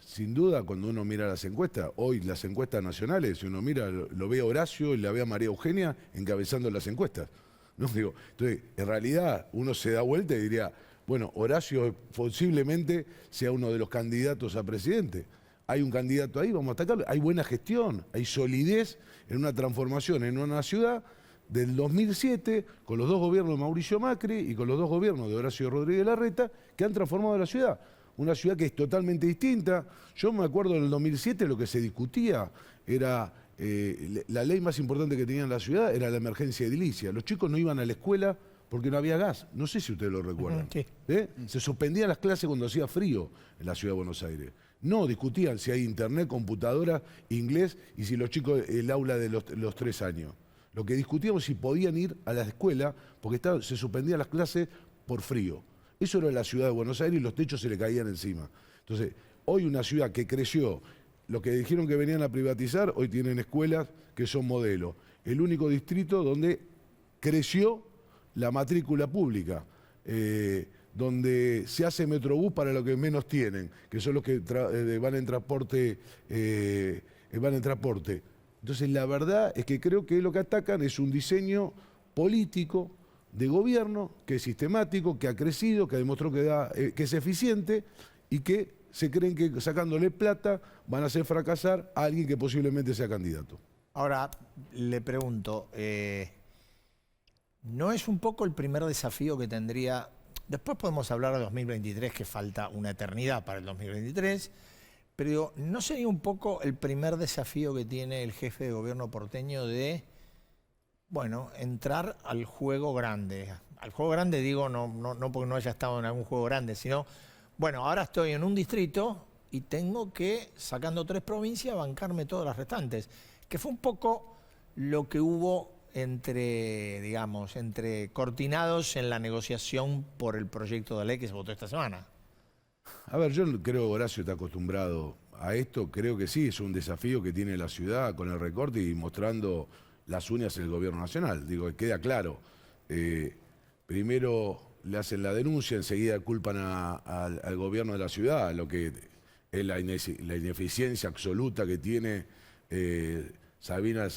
S11: Sin duda, cuando uno mira las encuestas, hoy las encuestas nacionales, si uno mira, lo ve a Horacio y la ve a María Eugenia encabezando las encuestas. ¿No? Digo, entonces, en realidad, uno se da vuelta y diría, bueno, Horacio posiblemente sea uno de los candidatos a presidente. Hay un candidato ahí, vamos a atacarlo. Hay buena gestión, hay solidez en una transformación en una ciudad del 2007, con los dos gobiernos de Mauricio Macri y con los dos gobiernos de Horacio Rodríguez Larreta, que han transformado la ciudad. Una ciudad que es totalmente distinta. Yo me acuerdo en el 2007 lo que se discutía era, la ley más importante que tenía en la ciudad era la emergencia edilicia. Los chicos no iban a la escuela porque no había gas. No sé si ustedes lo recuerdan. Se suspendían las clases cuando hacía frío en la ciudad de Buenos Aires. No discutían si hay internet, computadora, inglés y si los chicos, el aula de los 3 años. Lo que discutíamos es si podían ir a la escuela porque se suspendían las clases por frío. Eso era la ciudad de Buenos Aires y los techos se le caían encima. Entonces, hoy una ciudad que creció, lo que dijeron que venían a privatizar, hoy tienen escuelas que son modelo. El único distrito donde creció la matrícula pública, donde se hace Metrobús para los que menos tienen, que son los que van en transporte. Entonces, la verdad es que creo que lo que atacan es un diseño político de gobierno que es sistemático, que ha crecido, que demostró que es eficiente y que se creen que sacándole plata van a hacer fracasar a alguien que posiblemente sea candidato.
S6: Ahora, le pregunto, ¿no es un poco el primer desafío que tendría? Después podemos hablar de 2023, que falta una eternidad para el 2023, Pero digo, ¿no sería un poco el primer desafío que tiene el jefe de gobierno porteño de, bueno, entrar al juego grande? Al juego grande digo no porque no haya estado en algún juego grande, sino, bueno, ahora estoy en un distrito y tengo que, sacando 3 provincias, bancarme todas las restantes. Que fue un poco lo que hubo entre, digamos, entre cortinados en la negociación por el proyecto de ley que se votó esta semana.
S11: A ver, yo creo que Horacio está acostumbrado a esto. Creo que sí, es un desafío que tiene la ciudad con el recorte y mostrando las uñas en el gobierno nacional. Digo, queda claro. Primero le hacen la denuncia, enseguida culpan al gobierno de la ciudad, lo que es la ineficiencia absoluta que tiene Sabina,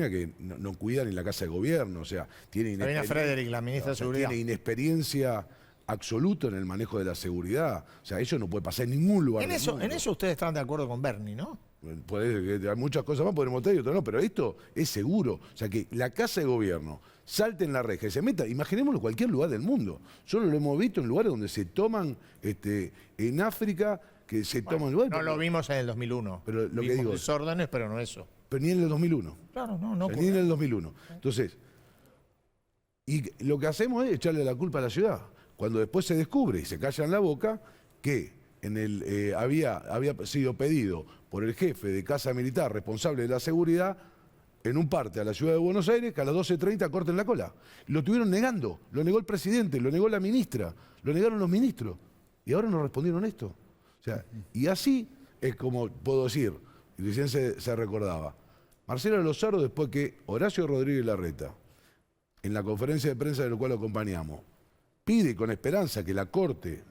S11: que no cuida ni la casa de gobierno. O sea, tiene
S6: Sabina Frederick, la ministra de Seguridad.
S11: Tiene inexperiencia absoluto en el manejo de la seguridad. O sea, eso no puede pasar en ningún lugar del mundo.
S6: En eso ustedes están de acuerdo con Bernie, ¿no?
S11: Hay muchas cosas más, podemos votar y otras no, pero esto es seguro. O sea, que la casa de gobierno salte en la reja y se meta, imaginémoslo en cualquier lugar del mundo. Solo lo hemos visto en lugares donde se toman, en África, que se toman lugares.
S6: No lo vimos en el 2001.
S11: Pero lo que digo,
S6: desórdenes, pero no eso.
S11: Pero ni en el 2001.
S6: Claro, no.
S11: O sea, ni en el 2001. Entonces, y lo que hacemos es echarle la culpa a la ciudad. Cuando después se descubre y se callan la boca que había sido pedido por el jefe de Casa Militar responsable de la seguridad en un parte a la ciudad de Buenos Aires que a las 12:30 corten la cola. Lo estuvieron negando, lo negó el presidente, lo negó la ministra, lo negaron los ministros. Y ahora nos respondieron esto. O sea, y así es como puedo decir, y recién se recordaba, Marcelo Lozaro, después que Horacio Rodríguez Larreta, en la conferencia de prensa de la cual lo acompañamos, pide con esperanza que la Corte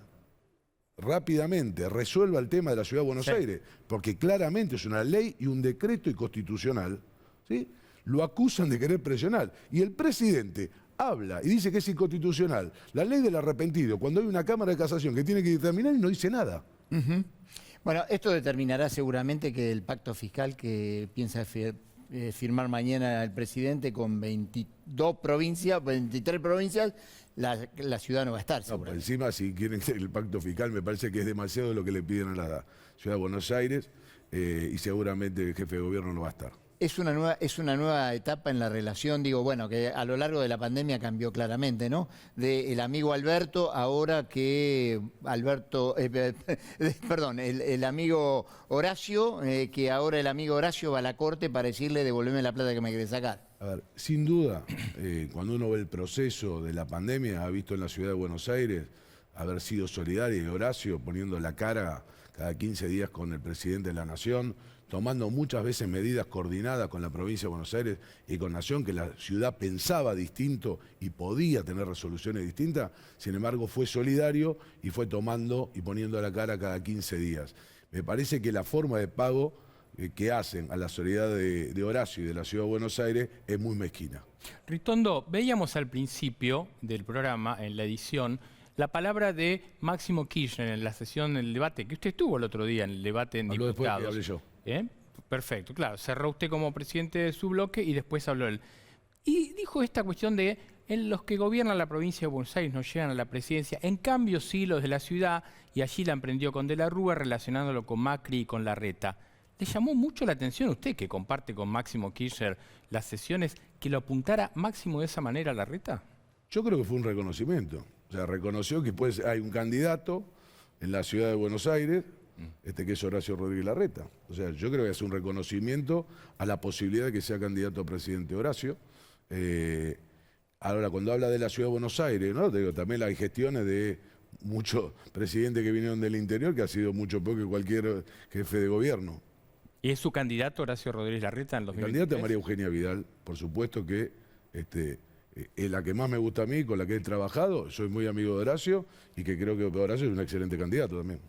S11: rápidamente resuelva el tema de la Ciudad de Buenos Aires, porque claramente es una ley y un decreto inconstitucional, ¿sí? Lo acusan de querer presionar. Y el presidente habla y dice que es inconstitucional la ley del arrepentido, cuando hay una Cámara de Casación que tiene que determinar y no dice nada.
S7: Bueno, esto determinará seguramente que el pacto fiscal que piensa firmar mañana el presidente con 23 provincias, la ciudad no va a estar.
S11: No, por encima, si quieren el pacto fiscal, me parece que es demasiado lo que le piden a la Ciudad de Buenos Aires y seguramente el jefe de gobierno no va a estar.
S7: Es una nueva etapa en la relación, digo, bueno, que a lo largo de la pandemia cambió claramente, ¿no? El amigo Alberto, ahora que el amigo Horacio, que ahora el amigo Horacio va a la corte para decirle devolveme la plata que me querés sacar.
S11: A ver, sin duda, cuando uno ve el proceso de la pandemia, ha visto en la ciudad de Buenos Aires haber sido solidario y Horacio poniendo la cara cada 15 días con el presidente de la Nación, tomando muchas veces medidas coordinadas con la provincia de Buenos Aires y con Nación, que la ciudad pensaba distinto y podía tener resoluciones distintas, sin embargo fue solidario y fue tomando y poniendo la cara cada 15 días. Me parece que la forma de pago que hacen a la solidaridad de Horacio y de la ciudad de Buenos Aires es muy mezquina.
S8: Ritondo, veíamos al principio del programa, en la edición, la palabra de Máximo Kirchner en la sesión, en el debate, que usted estuvo el otro día en el debate en
S11: Habló
S8: diputados.
S11: Después que hablé yo.
S8: Perfecto, claro. Cerró usted como presidente de su bloque y después habló él. Y dijo esta cuestión de en los que gobiernan la provincia de Buenos Aires no llegan a la presidencia, en cambio sí los de la ciudad, y allí la emprendió con De la Rúa relacionándolo con Macri y con Larreta. ¿Le llamó mucho la atención a usted, que comparte con Máximo Kirchner las sesiones, que lo apuntara Máximo de esa manera a Larreta?
S11: Yo creo que fue un reconocimiento. O sea, reconoció que pues hay un candidato en la ciudad de Buenos Aires, que es Horacio Rodríguez Larreta. O sea, yo creo que es un reconocimiento a la posibilidad de que sea candidato a presidente Horacio. Ahora, cuando habla de la ciudad de Buenos Aires, ¿no? Digo, también hay gestiones de muchos presidentes que vinieron del interior que ha sido mucho peor que cualquier jefe de gobierno.
S8: ¿Y es su candidato Horacio Rodríguez Larreta en 2023?
S11: El candidato es María Eugenia Vidal, por supuesto que es la que más me gusta a mí, con la que he trabajado. Soy muy amigo de Horacio y que creo que Horacio es un excelente candidato también.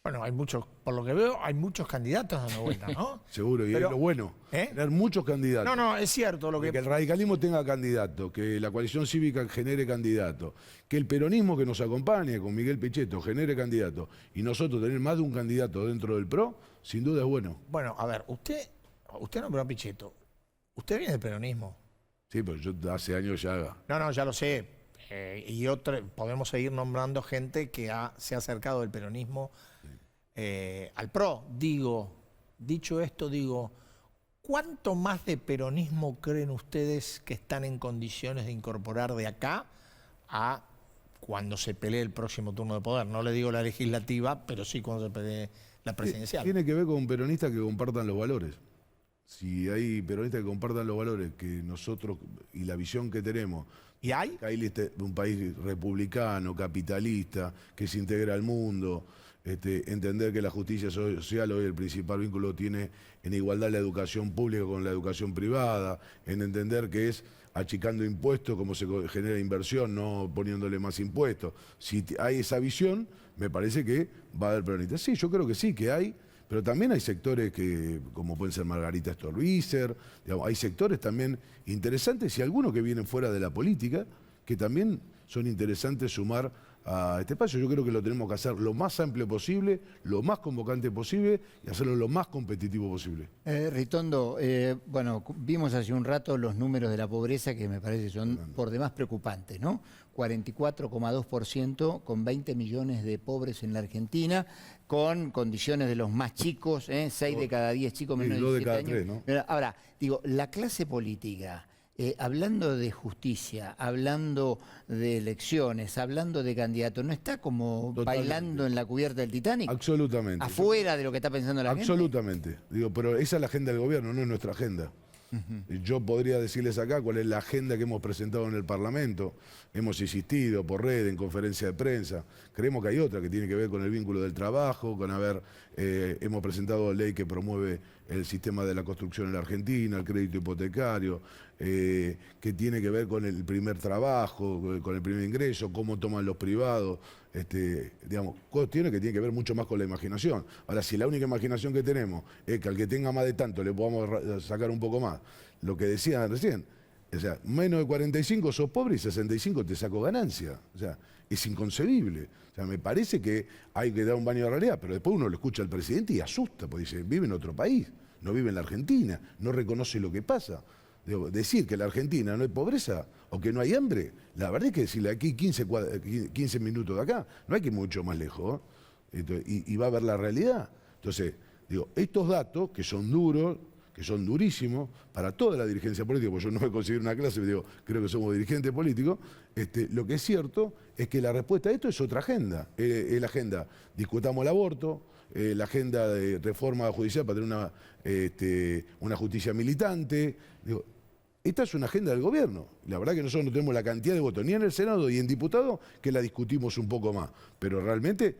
S6: Bueno, hay muchos, por lo que veo, hay muchos candidatos dando vuelta, ¿no?
S11: Seguro, y es lo bueno, tener muchos candidatos.
S6: No, es cierto.
S11: Que el radicalismo tenga candidato, que la coalición cívica genere candidato, que el peronismo que nos acompañe con Miguel Pichetto genere candidato, y nosotros tener más de un candidato dentro del PRO, sin duda es bueno.
S6: Bueno, a ver, usted nombró a Pichetto. Usted viene del peronismo.
S11: Sí, pero yo hace años ya...
S6: No, ya lo sé. Y podemos seguir nombrando gente que se ha acercado del peronismo. al PRO. Dicho esto, ¿cuánto más de peronismo creen ustedes que están en condiciones de incorporar de acá a cuando se pelee el próximo turno de poder? No le digo la legislativa, pero sí cuando se pelee la presidencial.
S11: Tiene que ver con peronistas que compartan los valores. Si hay peronistas que compartan los valores que nosotros y la visión que tenemos,
S6: ¿y hay?
S11: Un país republicano, capitalista, que se integra al mundo, entender que la justicia social hoy el principal vínculo tiene en igualdad la educación pública con la educación privada, en entender que es achicando impuestos como se genera inversión, no poniéndole más impuestos. Si hay esa visión, me parece que va a haber peronistas. Sí, yo creo que sí, que hay, pero también hay sectores que, como pueden ser Margarita Stolbizer, hay sectores también interesantes y algunos que vienen fuera de la política, que también son interesantes sumar a este espacio. Yo creo que lo tenemos que hacer lo más amplio posible, lo más convocante posible y hacerlo lo más competitivo posible.
S7: Ritondo, bueno, vimos hace un rato los números de la pobreza que me parece son por demás preocupantes, ¿no? 44,2% con 20 millones de pobres en la Argentina, con condiciones de los más chicos, 6 de cada 10 chicos menos de 17 años. 3, ¿no? Ahora, la clase política, hablando de justicia, hablando de elecciones, hablando de candidatos, ¿no está como bailando en la cubierta del Titanic?
S11: Absolutamente.
S7: Afuera de lo que está pensando la gente.
S11: Absolutamente. Pero esa es la agenda del gobierno, no es nuestra agenda. Yo podría decirles acá cuál es la agenda que hemos presentado en el Parlamento. Hemos insistido por red, en conferencia de prensa. Creemos que hay otra que tiene que ver con el vínculo del trabajo, con hemos presentado ley que promueve el sistema de la construcción en la Argentina, el crédito hipotecario, que tiene que ver con el primer trabajo, con el primer ingreso, cómo toman los privados, cuestiones que tienen que ver mucho más con la imaginación. Ahora, si la única imaginación que tenemos es que al que tenga más de tanto le podamos sacar un poco más, lo que decían recién, o sea, menos de 45 sos pobre y 65 te saco ganancia. O sea, es inconcebible. O sea, me parece que hay que dar un baño de realidad, pero después uno lo escucha al presidente y asusta, porque dice, vive en otro país, no vive en la Argentina, no reconoce lo que pasa. Decir que la Argentina no hay pobreza o que no hay hambre, la verdad es que decirle aquí 15 minutos de acá, no hay que ir mucho más lejos, y va a ver la realidad. Entonces, estos datos que son duros, que son durísimos para toda la dirigencia política, porque yo no me considero una clase, creo que somos dirigentes políticos, lo que es cierto es que la respuesta a esto es otra agenda. Es la agenda, discutamos el aborto, la agenda de reforma judicial para tener una justicia militante. Esta es una agenda del gobierno. La verdad que nosotros no tenemos la cantidad de votos ni en el Senado ni en diputados que la discutimos un poco más. Pero realmente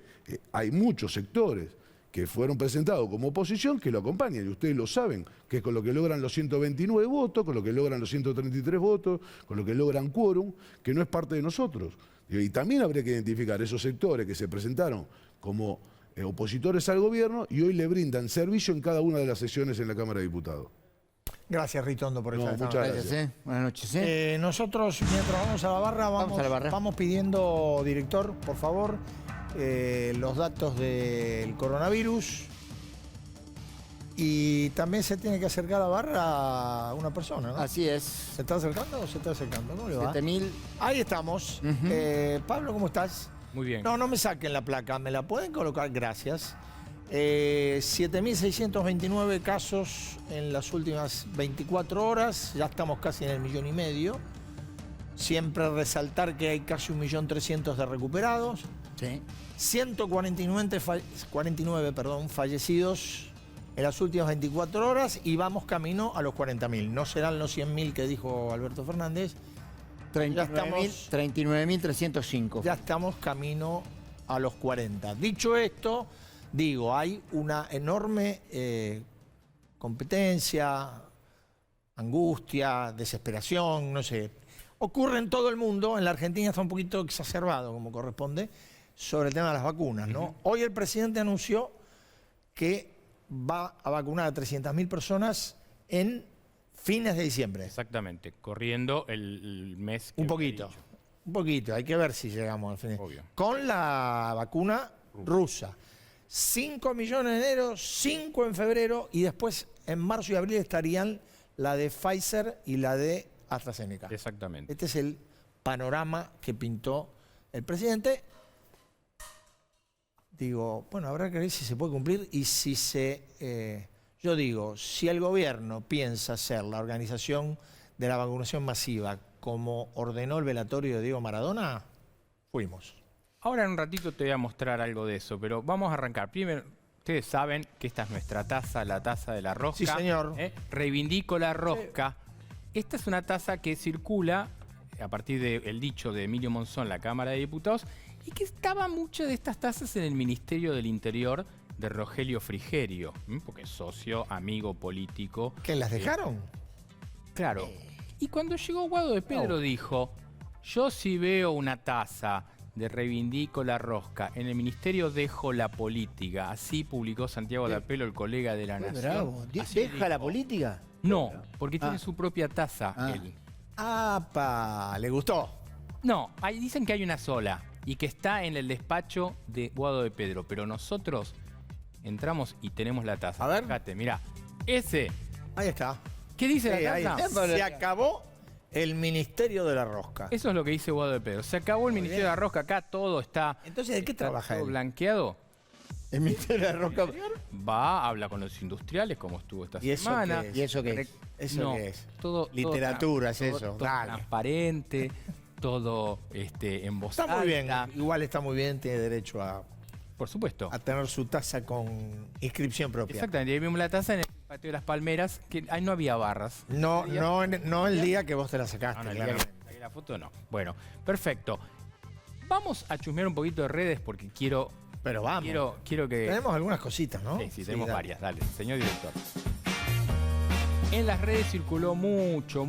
S11: hay muchos sectores que fueron presentados como oposición que lo acompañan, y ustedes lo saben, que es con lo que logran los 129 votos, con lo que logran los 133 votos, con lo que logran quórum, que no es parte de nosotros. Y también habría que identificar esos sectores que se presentaron como opositores al gobierno y hoy le brindan servicio en cada una de las sesiones en la Cámara de Diputados.
S6: Gracias, Ritondo, por esta
S11: muchas gracias.
S7: Buenas noches.
S6: Nosotros, mientras vamos a la barra, vamos pidiendo, director, por favor, los datos del coronavirus. Y también se tiene que acercar a la barra a una persona, ¿no?
S7: Así es.
S6: ¿Se está acercando o se está acercando? ¿Cómo le va?
S7: 7.000.
S6: Ahí estamos. Pablo, ¿cómo estás?
S8: Muy bien.
S6: No me saquen la placa. ¿Me la pueden colocar? Gracias. 7.629 casos en las últimas 24 horas. Ya estamos casi en el 1,5 millones. Siempre resaltar que hay casi 1.300.000 de recuperados.
S7: Sí.
S6: 149 fallecidos en las últimas 24 horas y vamos camino a los 40.000. No serán los 100.000 que dijo Alberto Fernández.
S7: 39.305.
S6: Ya estamos camino a los 40. Dicho esto, hay una enorme competencia, angustia, desesperación, no sé. Ocurre en todo el mundo, en la Argentina está un poquito exacerbado, como corresponde, sobre el tema de las vacunas, ¿no? Hoy el presidente anunció que va a vacunar a 300.000 personas en fines de diciembre.
S8: Exactamente, corriendo el mes que
S6: un poquito, hay que ver si llegamos al fin.
S8: Obvio.
S6: Con la vacuna rusa. 5 millones en enero, 5 en febrero y después en marzo y abril estarían la de Pfizer y la de AstraZeneca.
S8: Exactamente.
S6: Este es el panorama que pintó el presidente. digo, bueno, habrá que ver si se puede cumplir y si se... yo digo, si el gobierno piensa hacer la organización de la vacunación masiva como ordenó el velatorio de Diego Maradona, fuimos.
S8: Ahora en un ratito te voy a mostrar algo de eso, pero vamos a arrancar. Primero, ustedes saben que esta es nuestra taza, la taza de la rosca.
S6: Sí, señor.
S8: Reivindico la rosca. Esta es una taza que circula a partir del dicho de Emilio Monzón en la Cámara de Diputados y que estaban muchas de estas tazas en el Ministerio del Interior de Rogelio Frigerio, porque es socio, amigo político.
S6: ¿Que las dejaron?
S8: Claro. Y cuando llegó Guado de Pedro dijo, yo si veo una taza de Reivindico la Rosca en el Ministerio dejo la política. Así publicó Santiago de Apelo, el colega de La Nación.
S7: Bravo.
S8: Así
S7: ¿Deja
S8: dijo.
S7: la política?
S8: No, porque tiene su propia taza él.
S6: ¡Apa! ¿Le gustó?
S8: No, ahí dicen que hay una sola y que está en el despacho de Guado de Pedro, pero nosotros entramos y tenemos la taza.
S6: A ver.
S8: Fíjate, mirá. Ese.
S6: Ahí está.
S8: ¿Qué dice la
S6: Ahí.
S8: taza?
S6: Se acabó el Ministerio de la Rosca.
S8: Eso es lo que dice Guado de Pedro. Se acabó el Ministerio de la Rosca, acá todo está.
S6: Entonces, ¿de qué
S8: está
S6: trabaja
S8: todo
S6: él?
S8: blanqueado.
S7: El Ministerio de la Rosca.
S8: Va, habla con los industriales, como estuvo esta
S6: ¿Y eso
S8: semana.
S6: qué es?
S7: ¿Y eso qué es?
S6: ¿Eso
S8: No,
S6: qué es?
S8: todo
S6: Literatura es eso,
S8: todo
S6: dale.
S8: transparente, todo en voz
S6: Está muy bien.
S8: alta.
S6: Igual está muy bien, tiene derecho
S8: Por supuesto.
S6: a tener su taza con inscripción propia.
S8: Exactamente. Ahí vimos la taza en el patio de las Palmeras, que ahí no había barras.
S6: No, no el día que vos te la sacaste.
S8: No, el día
S6: claramente.
S8: que saqué la foto no. Bueno, perfecto. Vamos a chusmear un poquito de redes porque quiero
S6: Pero vamos.
S8: quiero que...
S6: Tenemos algunas cositas, ¿no?
S8: Sí, tenemos
S6: dale.
S8: varias. Dale, señor director. En las redes circuló mucho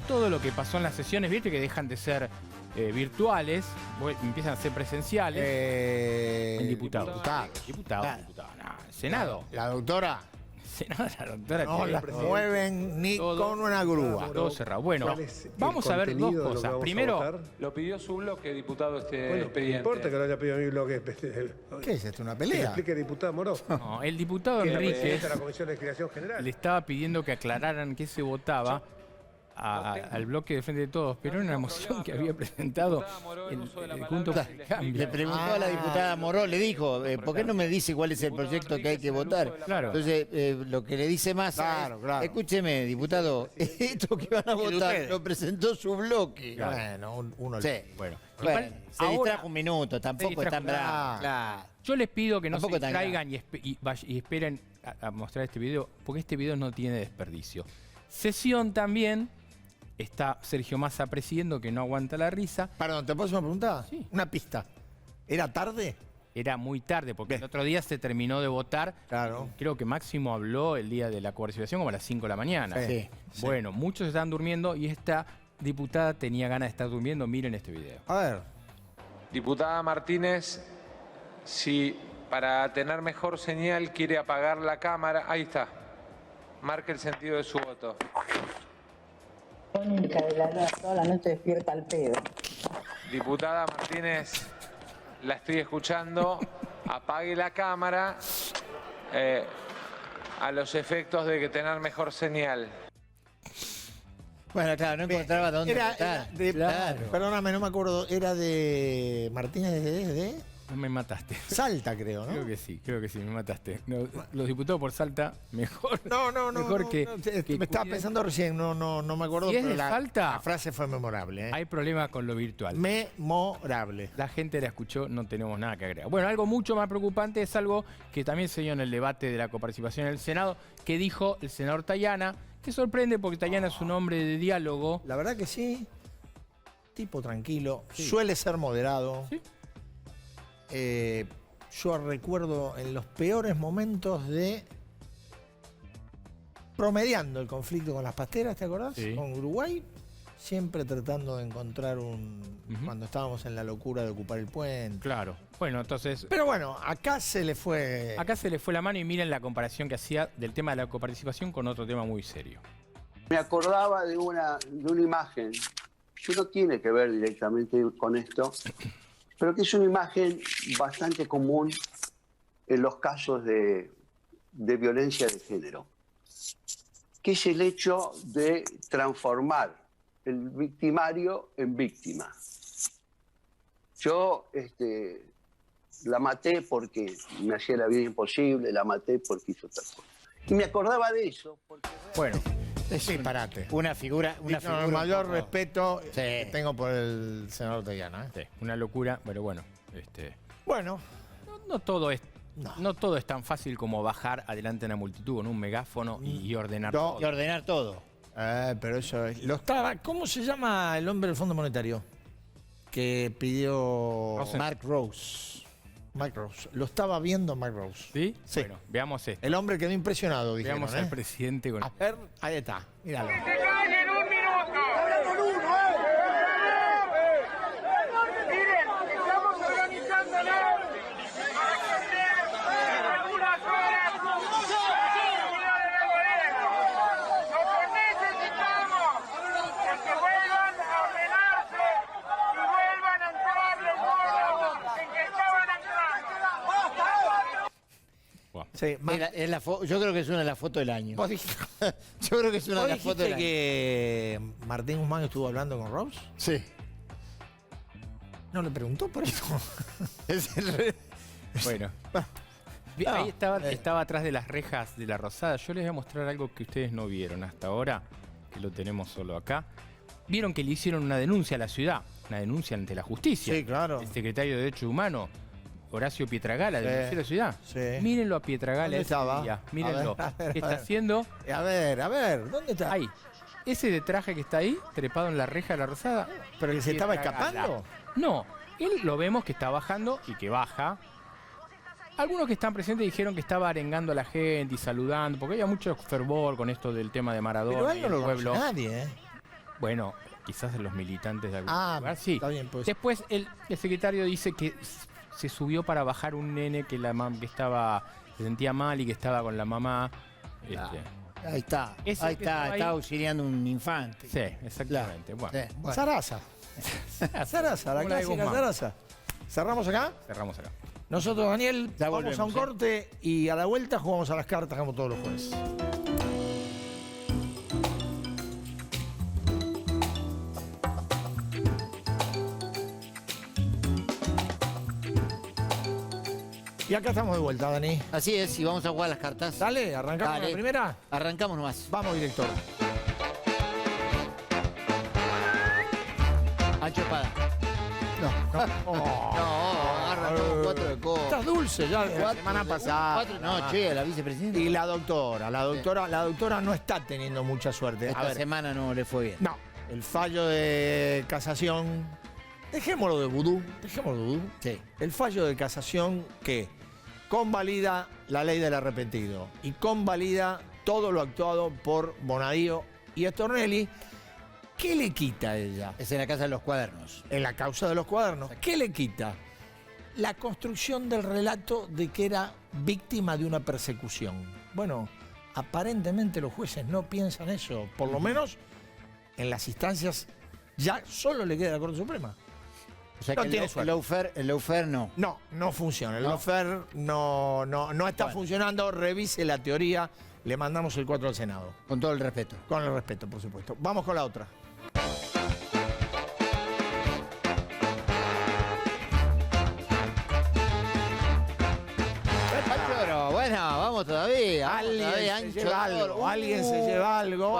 S8: todo lo que pasó en las sesiones, viste que dejan de ser virtuales, empiezan a ser presenciales. En diputados. Diputados. No, Senado.
S6: La doctora
S8: Senado, la doctora.
S6: no
S8: tiene
S6: las mueven ni
S8: todo-
S6: con una grúa.
S8: todo cerrado. Bueno, vamos a ver dos cosas. Primero,
S2: Lo pidió su bloque, diputado,
S12: Bueno, no
S2: expediente.
S12: importa que lo haya pedido mi bloque.
S6: ¿Qué es esto? ¿Una
S12: Que le
S6: pelea?
S12: explique el diputado Moró.
S8: no, el diputado
S12: Que es
S8: Enríquez
S12: presidente de la Comisión de Legislación General.
S8: le estaba pidiendo que aclararan qué se votaba al bloque de Frente de Todos, pero era una moción que había presentado el Juntos por el Cambio.
S7: Le preguntó a la diputada Moró, le dijo, ¿por qué no me dice cuál es el proyecto que hay que votar?
S8: Claro.
S7: Entonces, lo que le dice Massa
S6: Claro,
S7: es,
S6: claro.
S7: escúcheme, diputado, esto que van a votar
S6: ustedes?
S7: lo presentó su bloque.
S6: Bueno, uno
S7: Sí.
S8: Bueno,
S7: Bueno,
S8: igual,
S7: se
S8: ahora
S7: distrajo un minuto, tampoco es tan
S8: distrajo,
S7: bravo. Claro.
S8: yo les pido que no
S7: Tampoco
S8: se
S7: tan
S8: distraigan y esperen a mostrar este video, porque este video no tiene desperdicio. Sesión también, está Sergio Massa presidiendo, que no aguanta la risa.
S6: Perdón, ¿te puedo hacer una pregunta?
S8: Sí.
S6: Una pista. ¿Era tarde?
S8: Era muy tarde, porque el otro día se terminó de votar.
S6: Claro.
S8: Creo que Máximo habló el día de la coercivación como a las 5 de la mañana.
S6: Sí.
S8: Bueno, muchos están durmiendo y esta diputada tenía ganas de estar durmiendo. Miren este video.
S6: A ver.
S2: Diputada Martínez, si para tener mejor señal quiere apagar la cámara, ahí está. Marque el sentido de su voto.
S13: Mónica de la Luz toda la noche despierta al pedo.
S2: Diputada Martínez, la estoy escuchando. Apague la cámara a los efectos de que tener mejor señal.
S7: Bueno, claro, no encontraba dónde
S6: Era
S7: votar.
S6: de,
S7: Claro.
S6: Perdóname, no me acuerdo. Era de Martínez de
S8: No me mataste.
S6: Salta, creo, ¿no?
S8: Creo que sí, me mataste. No, los diputados por Salta, mejor.
S6: No,
S8: Mejor que
S6: me estaba
S8: cuiden.
S6: pensando recién, no me acuerdo.
S8: Si es
S6: pero
S8: de
S6: la,
S8: Salta,
S6: la frase fue memorable.
S8: Hay problemas con lo virtual.
S6: Memorable.
S8: La gente la escuchó, no tenemos nada que agregar. Bueno, algo mucho más preocupante es algo que también se dio en el debate de la coparticipación en el Senado, que dijo el senador Tayana, que sorprende porque Tayana es un hombre de diálogo.
S6: La verdad que sí. Tipo tranquilo. Suele ser moderado.
S8: Sí.
S6: Yo recuerdo en los peores momentos de promediando el conflicto con las pasteras, ¿te acordás?
S8: Sí.
S6: Con Uruguay, siempre tratando de encontrar cuando estábamos en la locura de ocupar el puente.
S8: Claro. Bueno, entonces,
S6: Pero bueno, acá se le fue.
S8: acá se le fue la mano y miren la comparación que hacía del tema de la coparticipación con otro tema muy serio.
S14: Me acordaba de una imagen que no tiene que ver directamente con esto, pero que es una imagen bastante común en los casos de violencia de género, que es el hecho de transformar el victimario en víctima. Yo La maté porque me hacía la vida imposible, la maté porque hizo tal cosa. Y me acordaba de eso. Porque...
S6: Bueno, es disparate.
S7: Una figura.
S6: El mayor respeto que tengo por el senador Orteguiana.
S8: Sí, una locura, pero bueno.
S6: Bueno.
S8: No todo es tan fácil como bajar adelante una multitud con un megáfono y ordenar todo.
S7: Y ordenar todo.
S6: Pero eso es. ¿Cómo se llama el hombre del Fondo Monetario? Que pidió Mark Rose. Mark Rose. Lo estaba viendo Mark Rose.
S8: ¿Sí? Sí. Bueno, veamos esto.
S6: El hombre quedó impresionado, dijeron.
S8: Veamos al presidente con...
S6: A ver, ahí está. Míralo.
S15: ¡Que se callen un minuto! ¡Hablamos uno, Miren, estamos organizándonos para hacer en algunas horas unidad del gobierno. Lo que necesitamos es que vuelvan a ordenarse y vuelvan a entrar los modos en que estaban entrando.
S6: Sí,
S7: yo creo que es una de las fotos del año. Yo creo que es una de las fotos del año.
S6: Que Martín Guzmán estuvo hablando con Rose?
S7: Sí.
S6: No le preguntó por eso.
S8: Bueno. Ahí estaba atrás de las rejas de la Rosada. Yo les voy a mostrar algo que ustedes no vieron hasta ahora, que lo tenemos solo acá. Vieron que le hicieron una denuncia a la ciudad, una denuncia ante la justicia.
S6: Sí, claro.
S8: El secretario de Derechos Humanos, Horacio Pietragala, denunció a la ciudad.
S6: Sí.
S8: Mírenlo a Pietragala.
S6: ¿Dónde estaba?
S8: Mírenlo. ¿Qué está haciendo?
S6: A ver, ¿dónde está?
S8: Ahí. Ese de traje que está ahí, trepado en la reja de la Rosada.
S6: ¿Pero que se estaba escapando?
S8: No, él lo vemos que está bajando y que baja. Algunos que están presentes dijeron que estaba arengando a la gente y saludando, porque había mucho fervor con esto del tema de Maradona.
S6: Pero él no
S8: y el
S6: lo
S8: pueblo.
S6: conoce nadie, ¿eh?
S8: Bueno, quizás los militantes de algún lugar, sí.
S6: Está bien, pues.
S8: Después el secretario dice que se subió para bajar un nene que se sentía mal y que estaba con la mamá.
S7: Ahí está, está auxiliando un infante.
S8: Sí, exactamente.
S7: Claro.
S8: Bueno.
S6: Sarasa, la clásica Sarasa. ¿Cerramos acá?
S8: Cerramos acá.
S6: Nosotros, Daniel,
S7: ya
S6: vamos a un corte y a la vuelta jugamos a las cartas como todos los jueves. Y acá estamos de vuelta, Dani.
S7: Así es, y vamos a jugar las cartas.
S6: Dale, ¿arrancamos la primera?
S7: Arrancamos nomás.
S6: Vamos, director.
S7: Ancho Espada. Arrancamos 4 de copa.
S6: Estás dulce ya la semana pasada.
S7: La vicepresidenta.
S6: Y la doctora no está teniendo mucha suerte.
S7: Esta semana no le fue bien.
S6: No, el fallo de casación, dejémoslo de vudú.
S7: Sí.
S6: El fallo de casación que convalida la ley del arrepentido y convalida todo lo actuado por Bonadío y Stornelli. ¿Qué le quita a ella?
S7: Es en la casa de los cuadernos.
S6: En la causa de los cuadernos. ¿Qué le quita? La construcción del relato de que era víctima de una persecución. Bueno, aparentemente los jueces no piensan eso. Por lo menos en las instancias ya solo le queda la Corte Suprema.
S7: O sea
S6: no
S7: que
S6: tiene
S7: el lawfare no.
S6: No funciona. El lawfare no está funcionando. Revise la teoría. Le mandamos el 4 al Senado.
S7: Con todo el respeto.
S6: Con el respeto, por supuesto. Vamos con la otra.
S7: Bueno, vamos todavía.
S6: Alguien se lleva algo.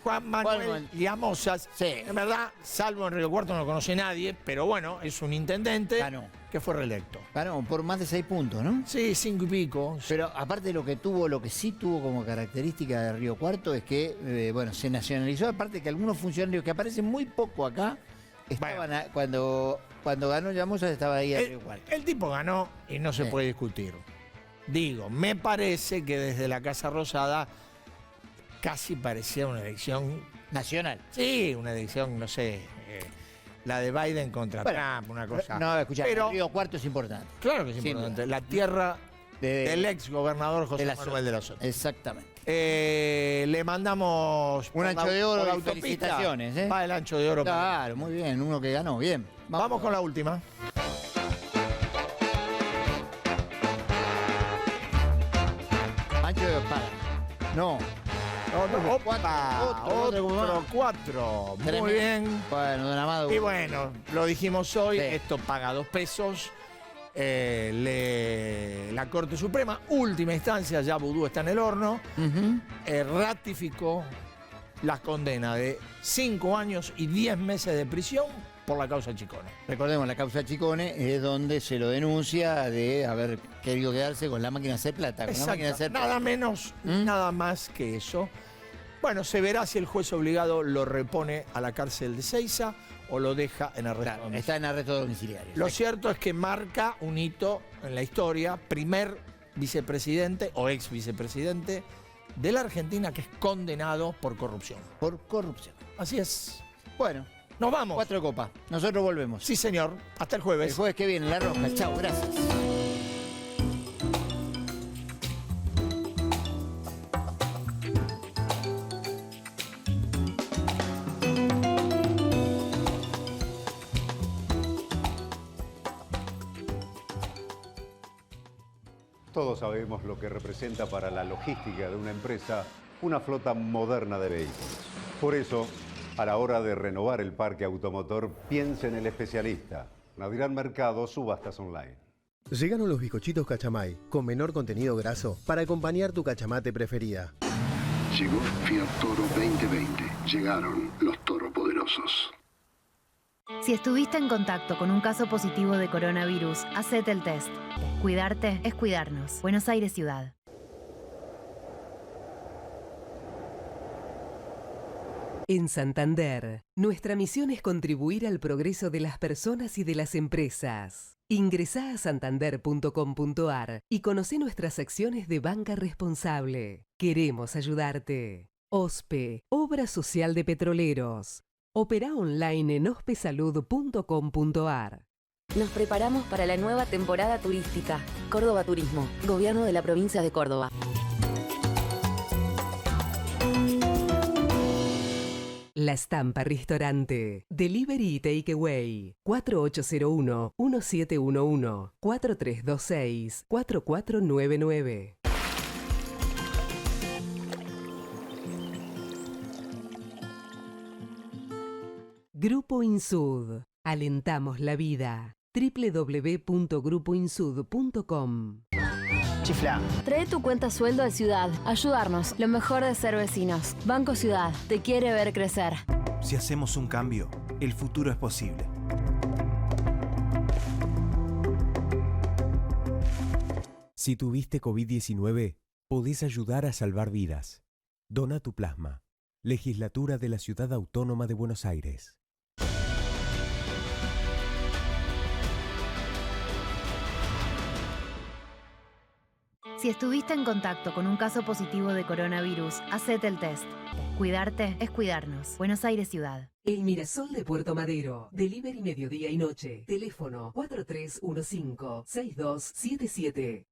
S6: Juan Manuel Llamosas.
S7: Sí.
S6: En verdad, salvo en Río Cuarto no lo conoce nadie, pero bueno, es un intendente que fue reelecto.
S7: Ganó por más de 6 puntos, ¿no?
S6: Sí, 5 y pico.
S7: Pero aparte de lo que sí tuvo como característica de Río Cuarto es que, se nacionalizó. Aparte que algunos funcionarios que aparecen muy poco acá, estaban cuando ganó Llamosas estaba ahí a Río Cuarto.
S6: El tipo ganó y no se puede discutir. Digo, me parece que desde la Casa Rosada casi parecía una elección
S7: nacional.
S6: Sí, una elección, no sé, la de Biden contra Trump, una cosa.
S7: No, escuchá, pero Río Cuarto es importante.
S6: Claro que es importante. La tierra del ex gobernador José Manuel de la Sota.
S7: Exactamente.
S6: Le mandamos
S7: un ancho de oro y felicitaciones.
S6: Va el ancho de oro.
S7: Claro, muy bien, uno que ganó, bien.
S6: Vamos con la última.
S7: Ancho de espada. No.
S6: Otro 4. Muy bien.
S7: Bueno, don Amado.
S6: Y bueno, lo dijimos hoy, esto paga 2 pesos. la Corte Suprema, última instancia, ya Vudú está en el horno, ratificó la condena de 5 años y 10 meses de prisión por la causa Chicone.
S7: Recordemos, la causa Chicone es donde se lo denuncia de haber querido quedarse con la máquina de hacer plata. Con la máquina de hacer
S6: nada menos, nada más que eso. Bueno, se verá si el juez obligado lo repone a la cárcel de Seiza o lo deja en arresto domiciliario.
S7: Está en arresto domiciliario.
S6: Lo cierto es que marca un hito en la historia, primer vicepresidente o ex vicepresidente de la Argentina que es condenado por corrupción.
S7: Por corrupción.
S6: Así es.
S7: Bueno.
S6: Nos vamos.
S7: 4 copas. Nosotros volvemos.
S6: Sí, señor. Hasta el jueves.
S7: El jueves que viene, La Roja. Chao, gracias.
S16: Todos sabemos lo que representa para la logística de una empresa una flota moderna de vehículos. Por eso, a la hora de renovar el parque automotor, piense en el especialista. Nadirán Mercado, subastas online.
S12: Llegaron los bizcochitos Cachamay, con menor contenido graso, para acompañar tu cachamate preferida.
S17: Llegó Fiat Toro 2020. Llegaron los todopoderosos.
S18: Si estuviste en contacto con un caso positivo de coronavirus, hacete el test. Cuidarte es cuidarnos. Buenos Aires Ciudad.
S19: En Santander, nuestra misión es contribuir al progreso de las personas y de las empresas. Ingresá a santander.com.ar y conoce nuestras acciones de banca responsable. Queremos ayudarte. OSPE, Obra Social de Petroleros. Opera online en ospesalud.com.ar.
S20: Nos preparamos para la nueva temporada turística. Córdoba Turismo, Gobierno de la Provincia de Córdoba.
S19: La Estampa Restaurante. Delivery y Takeaway. 4801-1711. 4326-4499. Grupo Insud. Alentamos la vida. www.grupoinsud.com.
S21: Chiflá. Trae tu cuenta sueldo de Ciudad. Ayudarnos. Lo mejor de ser vecinos. Banco Ciudad. Te quiere ver crecer.
S22: Si hacemos un cambio, el futuro es posible. Si tuviste COVID-19, podés ayudar a salvar vidas. Dona tu plasma. Legislatura de la Ciudad Autónoma de Buenos Aires.
S18: Si estuviste en contacto con un caso positivo de coronavirus, hacete el test. Cuidarte es cuidarnos. Buenos Aires Ciudad.
S19: El Mirasol de Puerto Madero. Delivery mediodía y noche. Teléfono 4315-6277.